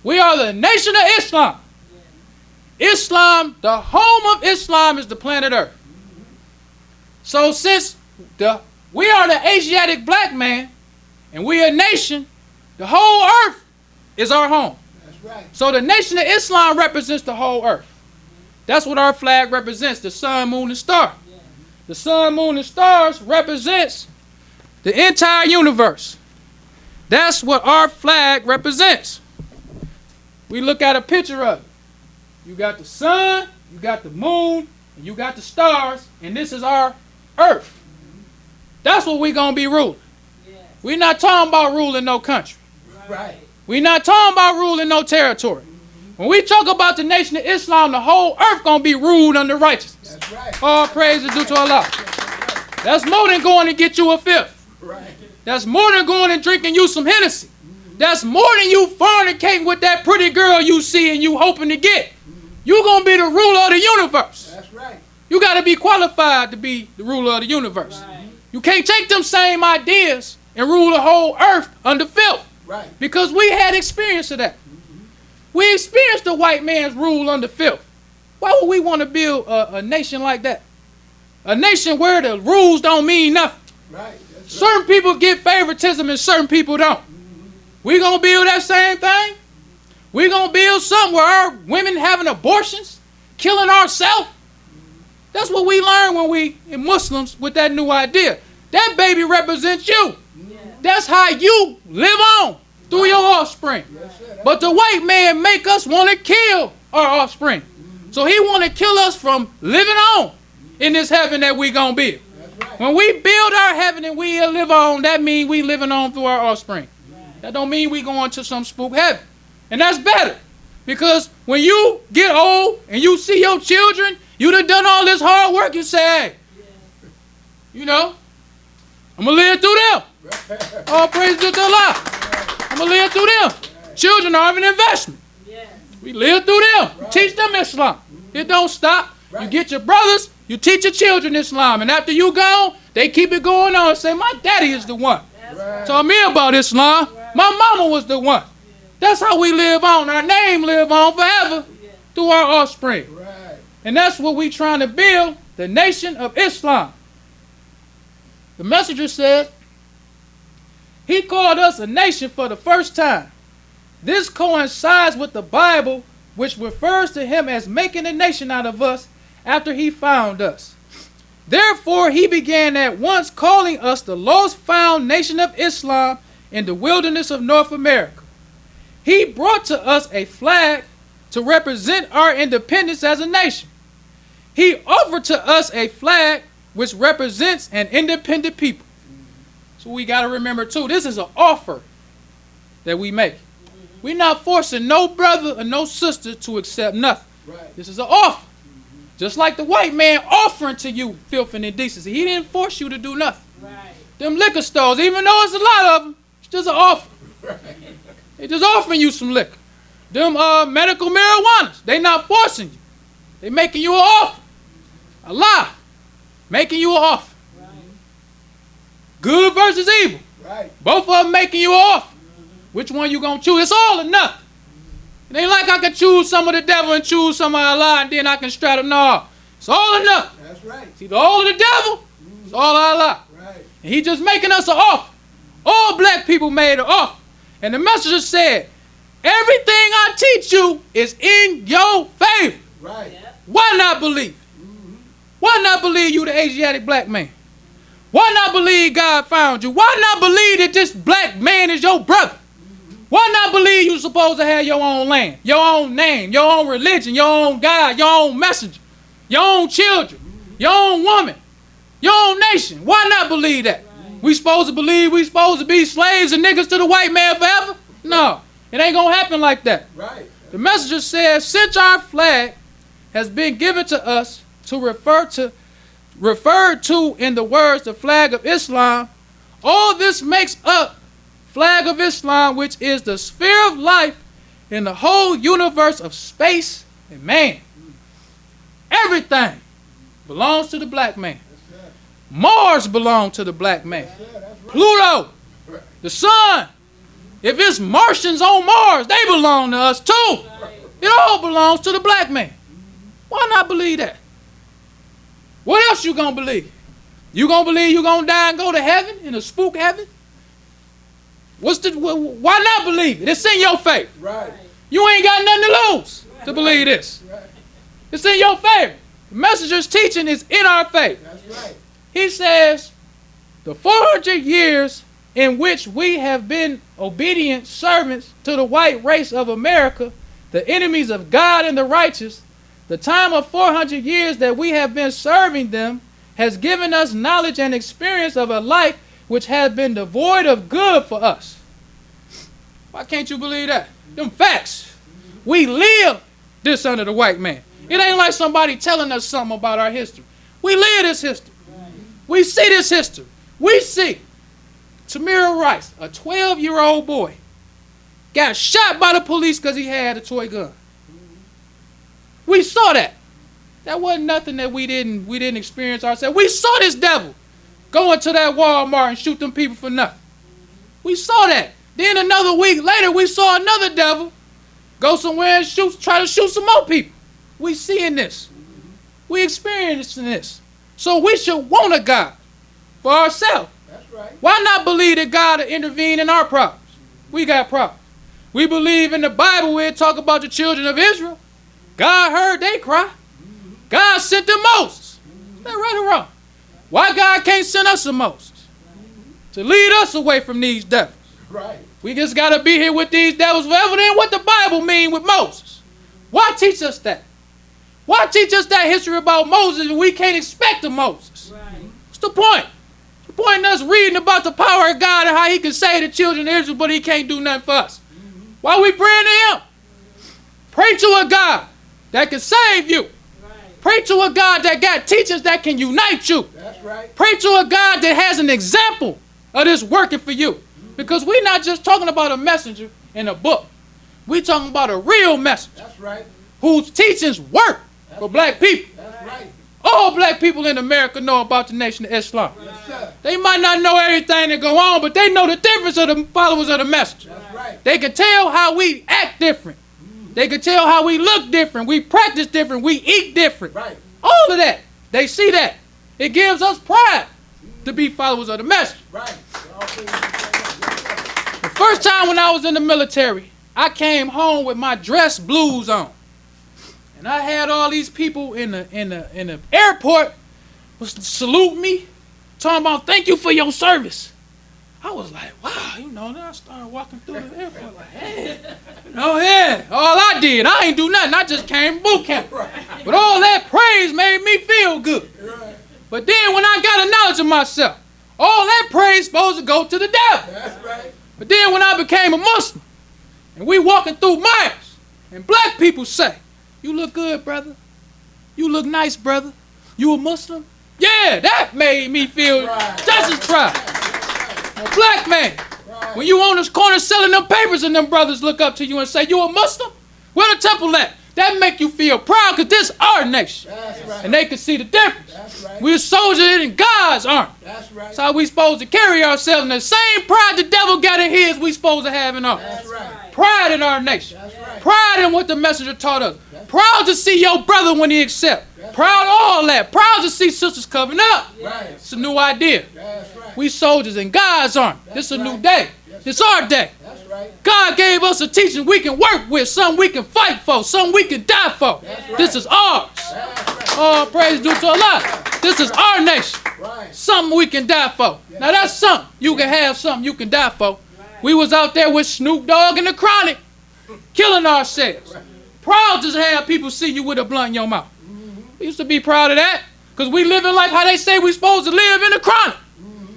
C: We are the nation of Islam. Islam, the home of Islam is the planet Earth. So since we are the Asiatic black man and we are a nation, the whole earth is our home.
D: That's right.
C: So the nation of Islam represents the whole earth. That's what our flag represents, the sun, moon, and star. The sun, moon, and stars represents the entire universe. That's what our flag represents. We look at a picture of it. You got the sun, you got the moon, and you got the stars, and this is our earth. That's what we're going to be ruling. We're not talking about ruling no country.
D: Right.
C: We're not talking about ruling no territory. When we talk about the nation of Islam, the whole earth going to be ruled under righteousness.
D: That's right.
C: All praise is due to Allah. That's more than going to get you a fifth.
D: Right.
C: That's more than going and drinking you some Hennessy. That's more than you fornicating with that pretty girl you see and you hoping to get. You're going to be the ruler of the universe.
D: That's right.
C: You got to be qualified to be the ruler of the universe.
D: Right.
C: You can't take them same ideas and rule the whole earth under filth.
D: Right.
C: Because we had experience of that. We experienced the white man's rule under filth. Why would we want to build a nation like that? A nation where the rules don't mean nothing.
D: Right. That's
C: Certain people get favoritism and certain people don't. We going to build that same thing? We going to build something where our women having abortions, killing ourselves? That's what we learn when we in Muslims with that new idea. That baby represents you. That's how you live on through your offspring.
D: Yes, sir.
C: But the white man make us want to kill our offspring. So he want to kill us from living on in this heaven that we going to build.
D: That's right.
C: When we build our heaven and we live on, that means we living on through our offspring. That don't mean we going to some spook heaven. And that's better. Because when you get old and you see your children, you done all this hard work, you say, hey, You know, I'm going to live through them. All praise to Allah. I'm going to live through them. Children are an investment. We live through them. Teach them Islam. It don't stop. You get your brothers, you teach your children Islam. And after you gone, they keep it going on and say, my daddy is the one. Taught me about Islam. My mama was the one. That's how we live on. Our name live on forever through our offspring. And that's what we trying to build, the nation of Islam. The messenger said, he called us a nation for the first time. This coincides with the Bible, which refers to him as making a nation out of us after he found us. Therefore, he began at once calling us the lost found nation of Islam in the wilderness of North America. He brought to us a flag to represent our independence as a nation. He offered to us a flag which represents an independent people. So we got to remember too, this is an offer that we make. We're not forcing no brother or no sister to accept nothing. This is an offer. Just like the white man offering to you filth and indecency. He didn't force you to do nothing. Them liquor stores, even though it's a lot of them, it's just an offer. They just offering you some liquor. Them medical marijuanas, they not forcing you. They making you an offer. Allah making you an offer. Good versus evil. Both of them making you an offer. Which one you gonna choose? It's all or nothing. It ain't like I can choose some of the devil and choose some of Allah and then I can straddle. No, it's all or nothing.
D: That's right.
C: It's either all of the devil, it's all Allah. And he just making us an offer. All black people made an offer. And the messenger said, everything I teach you is in your favor. Why not believe? Why not believe you the Asiatic black man? Why not believe God found you? Why not believe that this black man is your brother? Why not believe you're supposed to have your own land, your own name, your own religion, your own God, your own messenger, your own children, your own woman, your own nation? Why not believe that? We supposed to believe we supposed to be slaves and niggas to the white man forever? No, it ain't gonna happen like that. The messenger says, since our flag has been given to us to referred to in the words the flag of Islam, all this makes up flag of Islam, which is the sphere of life in the whole universe of space and man. Everything belongs to the black man. Mars belongs to the black man. Pluto, the sun, if it's Martians on Mars, they belong to us too. It all belongs to the black man. Why not believe that? What else you gonna believe? You gonna believe you gonna die and go to heaven, in a spook heaven? Why not believe it? It's in your favor. You ain't got nothing to lose to believe this. It's in your favor. The messenger's teaching is in our favor. He says, the 400 years in which we have been obedient servants to the white race of America, the enemies of God and the righteous, the time of 400 years that we have been serving them has given us knowledge and experience of a life which has been devoid of good for us. Why can't you believe that? Them facts. We live this under the white man. It ain't like somebody telling us something about our history. We live this history. We see this history. We see Tamir Rice, a 12-year-old boy, got shot by the police because he had a toy gun. We saw that. That wasn't nothing that we didn't experience ourselves. We saw this devil go into that Walmart and shoot them people for nothing. We saw that. Then another week later, we saw another devil go somewhere and try to shoot some more people. We seeing this. We experiencing this. So we should want a God for ourselves. Why not believe that God will intervene in our problems? We got problems. We believe in the Bible where it talk about the children of Israel. God heard they cry. God sent them Moses. Is that right or wrong? Why God can't send us a Moses? To lead us away from these devils. We just got to be here with these devils forever. Then what the Bible mean with Moses? Why teach us that? Why teach us that history about Moses and we can't expect a Moses? What's the point? The point in us reading about the power of God and how he can save the children of Israel, but he can't do nothing for us. Why we praying to him? Pray to a God that can save you. Pray to a God that got teachers that can unite you.
D: That's right.
C: Pray to a God that has an example of this working for you. Because we're not just talking about a messenger in a book. We're talking about a real messenger.
D: That's right.
C: Whose teachings work for black people.
D: That's right.
C: All black people in America know about the Nation of Islam.
D: Yes, sir.
C: They might not know everything that go on, but they know the difference of the followers of the messenger.
D: That's right.
C: They can tell how we act different. They can tell how we look different. We practice different. We eat different.
D: Right.
C: All of that. They see that. It gives us pride to be followers of the messenger.
D: Right.
C: The first time when I was in the military, I came home with my dress blues on. And I had all these people in the airport was salute me, talking about thank you for your service. I was like, wow, then I started walking through the airport like, hey, yeah, all I did, I ain't do nothing. I just came boot camp. But all that praise made me feel good. But then when I got a knowledge of myself, all that praise supposed to go to the devil.
D: That's right.
C: But then when I became a Muslim, and we walking through miles, and black people say, you look good, brother. You look nice, brother. You a Muslim? Yeah, that made me feel just as proud. A black man, when you on this corner selling them papers and them brothers look up to you and say, you a Muslim? Where the temple at? That make you feel proud because this our nation.
D: That's right.
C: And they can see the difference.
D: That's right.
C: We're soldiers in God's army.
D: That's right.
C: That's how we supposed to carry ourselves. And the same pride the devil got in his, we supposed to have in ours.
D: That's right.
C: Pride in our nation.
D: That's right.
C: Pride in what the messenger taught us. Proud to see your brother when he accept. Proud of all that. Proud to see sisters coming up.
D: Right.
C: It's a new idea.
D: That's right.
C: We soldiers in God's army. This is a new
D: right.
C: day. It's our day.
D: That's right.
C: God gave us a teaching we can work with, some we can fight for, some we can die for.
D: Right.
C: This is ours.
D: That's right.
C: All praise due to Allah. This is our nation.
D: Right.
C: Something we can die for. Now that's something. You can have something you can die for. We was out there with Snoop Dogg and the Chronic, killing ourselves. Proud to have people see you with a blunt in your mouth. We used to be proud of that because we living like how they say we supposed to live in the Chronic.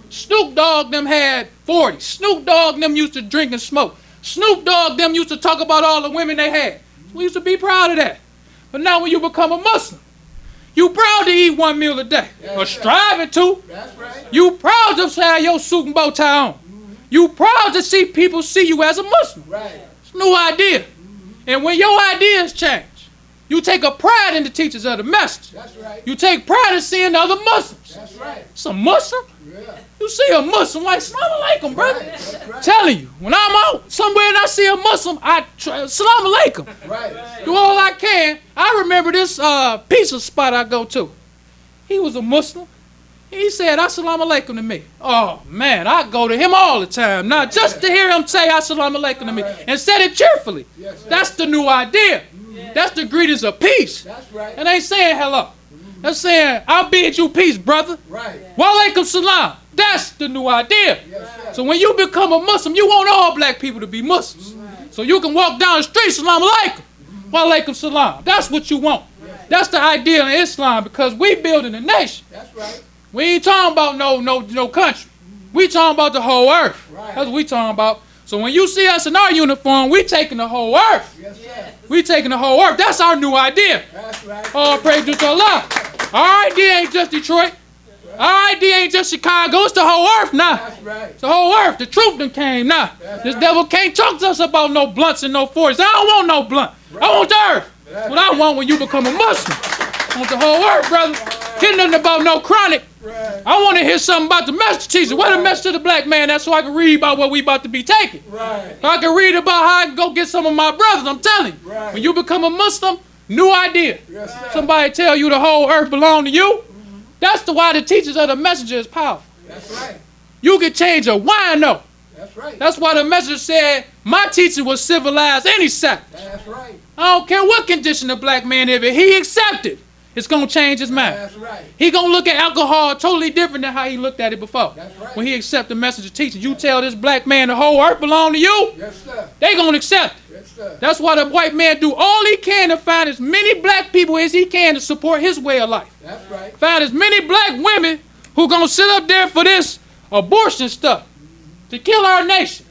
C: Snoop Dogg them had 40. Snoop Dogg them used to drink and smoke. Snoop Dogg them used to talk about all the women they had. We used to be proud of that. But now when you become a Muslim, you proud to eat one meal a day. Or striving to.
D: That's right.
C: You proud to have your suit and bow tie on. You proud to see people see you as a Muslim.
D: Right.
C: It's a new idea. And when your ideas change, you take a pride in the teachers of the message.
D: That's right.
C: You take pride in seeing other Muslims.
D: That's right.
C: Some Muslim?
D: Yeah.
C: You see a Muslim like, Salam alaikum, brother.
D: Right. That's right.
C: Telling you, when I'm out somewhere and I see a Muslim, I try, Salam alaikum.
D: Right.
C: Do all I can. I remember this pizza spot I go to. He was a Muslim. He said, Assalamu alaikum to me. Oh, man, I go to him all the time. Now, just to hear him say Assalamu alaikum to me and said it cheerfully.
D: Yes,
C: That's the new idea. That's the greetings of peace.
D: That's right.
C: And ain't saying hello. That's saying, I'll bid you peace, brother.
D: Right.
C: Wa alaikum salam. That's the new idea.
D: Yes, sir.
C: So when you become a Muslim, you want all black people to be Muslims. So you can walk down the street, salam alaikum. Wa alaikum salam. That's what you want. That's the idea in Islam because we building a nation.
D: That's right.
C: We ain't talking about no country. We talking about the whole earth.
D: Right.
C: That's what we talking about. So when you see us in our uniform, we taking the whole earth.
D: Yes, sir.
C: We taking the whole earth. That's our new idea.
D: That's right.
C: All praise to Allah. Our idea ain't just Detroit. Our idea ain't just Chicago. It's the whole earth now.
D: That's right.
C: It's the whole earth. The truth done came now. This devil can't talk to us about no blunts and no 40s. I don't want no blunt. I want the earth. That's what I want when you become a Muslim. I want the whole earth, brother. Hear nothing about no chronic.
D: Right.
C: I want to hear something about the message teacher. What a message to the black man. That's so I can read about what we about to be taking.
D: Right.
C: I can read about how I can go get some of my brothers. I'm telling you.
D: Right.
C: When you become a Muslim, new idea.
D: Yes, sir.
C: Somebody tell you the whole earth belong to you. That's why the teachers of the messenger is powerful.
D: That's right.
C: You can change a wino.
D: That's right.
C: That's why the messenger said, my teacher will civilize any savage.
D: That's right.
C: I don't care what condition the black man is, if he accepted, it's going to change his mind.
D: That's right.
C: He going to look at alcohol totally different than how he looked at it before.
D: That's right.
C: When he accept the messenger teaching, you tell this black man the whole earth belong to you,
D: Yes, sir.
C: they going to accept it.
D: Yes, sir.
C: That's why the white man do all he can to find as many black people as he can to support his way of life.
D: That's right.
C: Find as many black women who going to sit up there for this abortion stuff to kill our nation.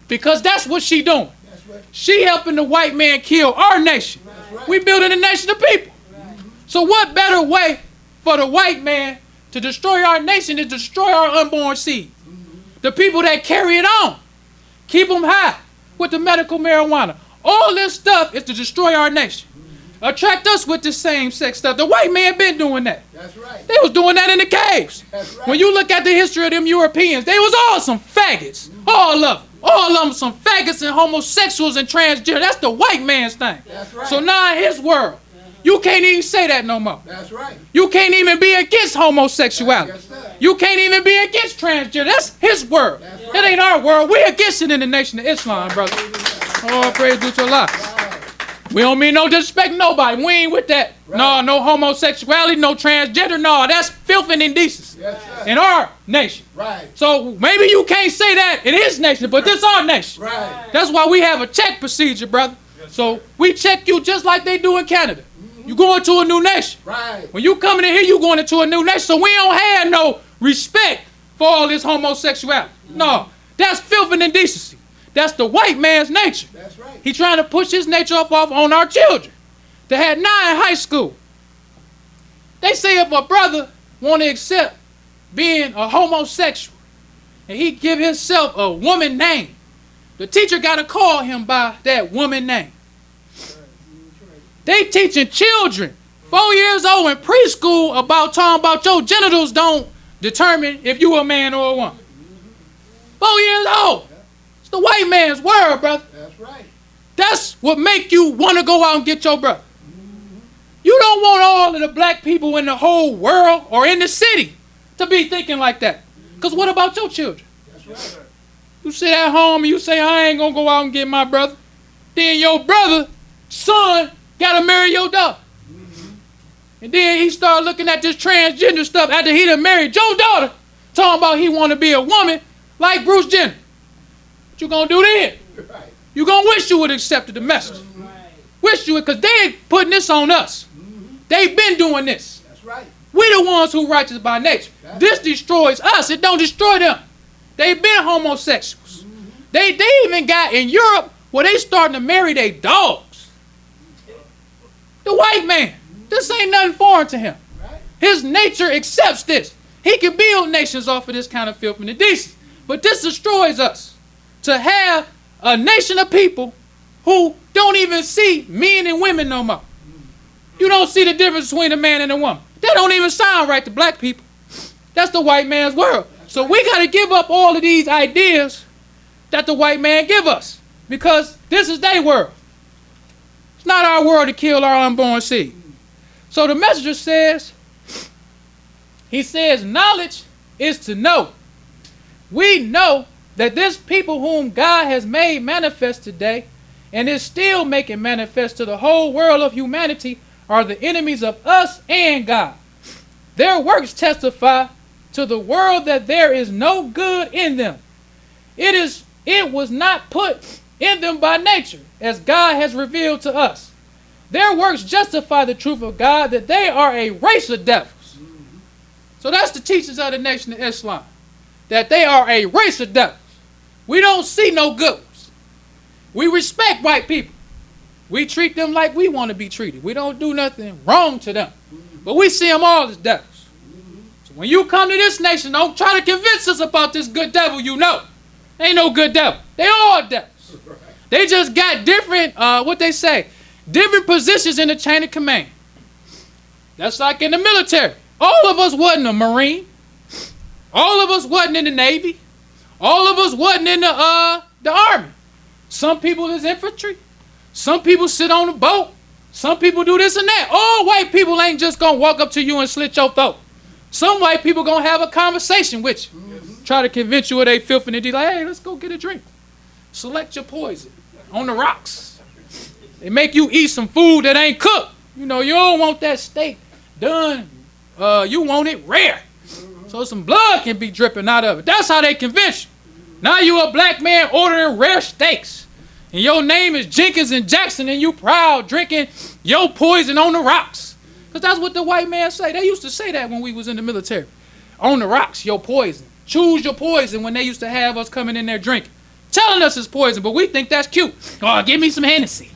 C: Because that's what she doing.
D: That's right.
C: She helping the white man kill our nation.
D: That's right.
C: We building a nation of people. So what better way for the white man to destroy our nation is to destroy our unborn seed. The people that carry it on, keep them high with the medical marijuana. All this stuff is to destroy our nation. Attract us with the same sex stuff. The white man been doing that.
D: That's right.
C: They was doing that in the caves.
D: That's right.
C: When you look at the history of them Europeans, they was all some faggots. All of them. All of them some faggots and homosexuals and transgender. That's the white man's thing.
D: That's right.
C: So now in his world, you can't even say that no more.
D: That's right.
C: You can't even be against homosexuality.
D: Yes, sir.
C: You can't even be against transgender. That's his world.
D: That's right.
C: That ain't our world. We against it in the nation of Islam, brother. Oh, praise be to Allah.
D: Right.
C: We don't mean no disrespect to nobody. We ain't with that.
D: Right.
C: No homosexuality, no transgender. No, that's filth and indecency
D: Yes, sir.
C: in our nation.
D: Right.
C: So maybe you can't say that in his nation, but this our nation.
D: Right.
C: That's why we have a check procedure, brother. So we check you just like they do in Canada. You going to a new nation.
D: Right.
C: When you coming in here, you going into a new nation. So we don't have no respect for all this homosexuality. No, that's filth and indecency. That's the white man's nature.
D: That's right.
C: He trying to push his nature off on our children. They had 9 in high school. They say if a brother want to accept being a homosexual and he give himself a woman name, the teacher got to call him by that woman name. They teaching children 4 years old in preschool about talking about your genitals don't determine if you a man or a woman. 4 years old. It's the white man's world, brother.
D: That's right.
C: That's what make you want to go out and get your brother. You don't want all of the black people in the whole world or in the city to be thinking like that. Because what about your children?
D: That's right.
C: You sit at home and you say, I ain't going to go out and get my brother. Then your brother, son, got to marry your daughter. And then he start looking at this transgender stuff after he done married your daughter, talking about he want to be a woman like Bruce Jenner. What you going to do then?
D: Right.
C: You going to wish you would have accepted the message.
D: Right.
C: Wish you would, because they ain't putting this on us. They've been doing this.
D: That's right.
C: We the ones who righteous by nature. This destroys us. It don't destroy them. They've been homosexuals. They even got in Europe where they starting to marry their dogs. The white man. This ain't nothing foreign to him.
D: Right.
C: His nature accepts this. He can build nations off of this kind of filth and indecency. But this destroys us. To have a nation of people who don't even see men and women no more. You don't see the difference between a man and a woman. That don't even sound right to black people. That's the white man's world. So we got to give up all of these ideas that the white man give us. Because this is their world. It's not our world to kill our unborn seed. So the messenger says, he says, knowledge is to know. We know that this people whom God has made manifest today and is still making manifest to the whole world of humanity are the enemies of us and God. Their works testify to the world that there is no good in them. It was not put in them by nature, as God has revealed to us. Their works justify the truth of God that they are a race of devils. So that's the teachings of the nation of Islam, that they are a race of devils. We don't see no good ones. We respect white people. We treat them like we want to be treated. We don't do nothing wrong to them. But we see them all as devils. So when you come to this nation, don't try to convince us about this good devil you know. Ain't no good devil. They all devils. They just got different, what they say, different positions in the chain of command. That's like in the military. All of us wasn't a Marine. All of us wasn't in the Navy. All of us wasn't in the Army. Some people is infantry. Some people sit on a boat. Some people do this and that. All white people ain't just going to walk up to you and slit your throat. Some white people going to have a conversation with you. Try to convince you of they filth and they like, hey, let's go get a drink. Select your poison on the rocks. They make you eat some food that ain't cooked. You know, you don't want that steak done. You want it rare. So some blood can be dripping out of it. That's how they convince you. Now you a black man ordering rare steaks. And your name is Jenkins and Jackson and you proud drinking your poison on the rocks. Because that's what the white man say. They used to say that when we was in the military. On the rocks, your poison. Choose your poison when they used to have us coming in there drinking. Telling us it's poison, but we think that's cute. Oh, give me some Hennessy.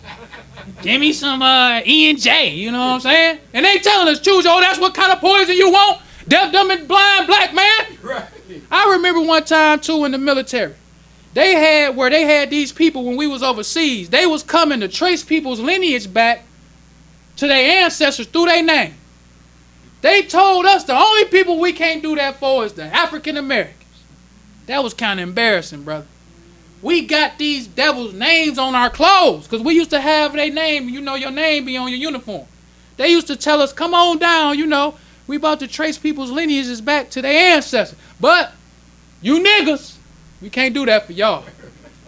C: Give me some E&J, you know what I'm saying? And they telling us, choose, oh, that's what kind of poison you want? deaf, dumb, and blind black man.
D: Right.
C: I remember one time too in the military. They had these people when we was overseas. They was coming to trace people's lineage back to their ancestors through their name. They told us the only people we can't do that for is the African Americans. That was kind of embarrassing, brother. We got these devils' names on our clothes because we used to have their name. You know, your name be on your uniform. They used to tell us, come on down, you know, we about to trace people's lineages back to their ancestors. But you niggas, we can't do that for y'all.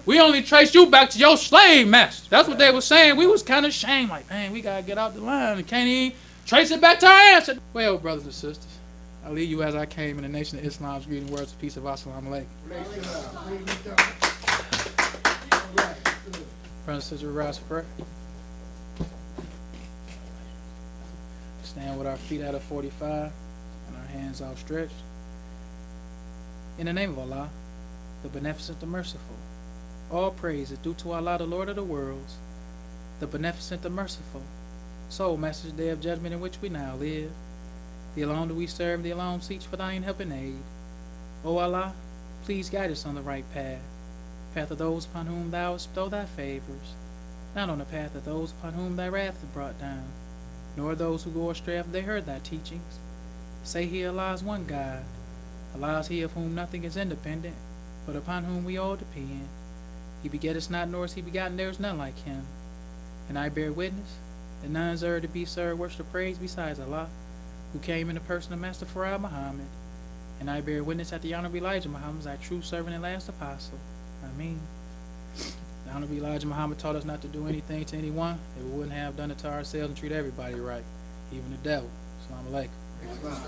C: We only trace you back to your slave master. That's what they were saying. We was kind of ashamed, like, man, we got to get out the line and can't even trace it back to our ancestors. Well, brothers and sisters, I leave you as I came in the Nation of Islam's greeting words of peace of Assalamu alaikum. Brothers and sisters, rise for prayer. Stand with our feet at a 45 and our hands outstretched. In the name of Allah, the Beneficent, the Merciful, all praise is due to Allah, the Lord of the worlds, the Beneficent, the Merciful, sole message day of judgment in which we now live. The alone do we serve, the alone seek for thine help and aid. O Allah, please guide us on the right path of those upon whom thou hast bestowed thy favors, not on the path of those upon whom thy wrath is brought down, nor those who go astray after they heard thy teachings. Say he, Allah is one God. Allah is he of whom nothing is independent, but upon whom we all depend. He begetteth not, nor is he begotten, there is none like him. And I bear witness that none is to be served, worship, praise besides Allah, who came in the person of Master Farah Muhammad. And I bear witness that the Honorable Elijah Muhammad is thy true servant and last apostle. Ameen. The Honorable Elijah Muhammad taught us not to do anything to anyone that we wouldn't have done it to ourselves and treat everybody right, even the devil. Assalamu alaikum.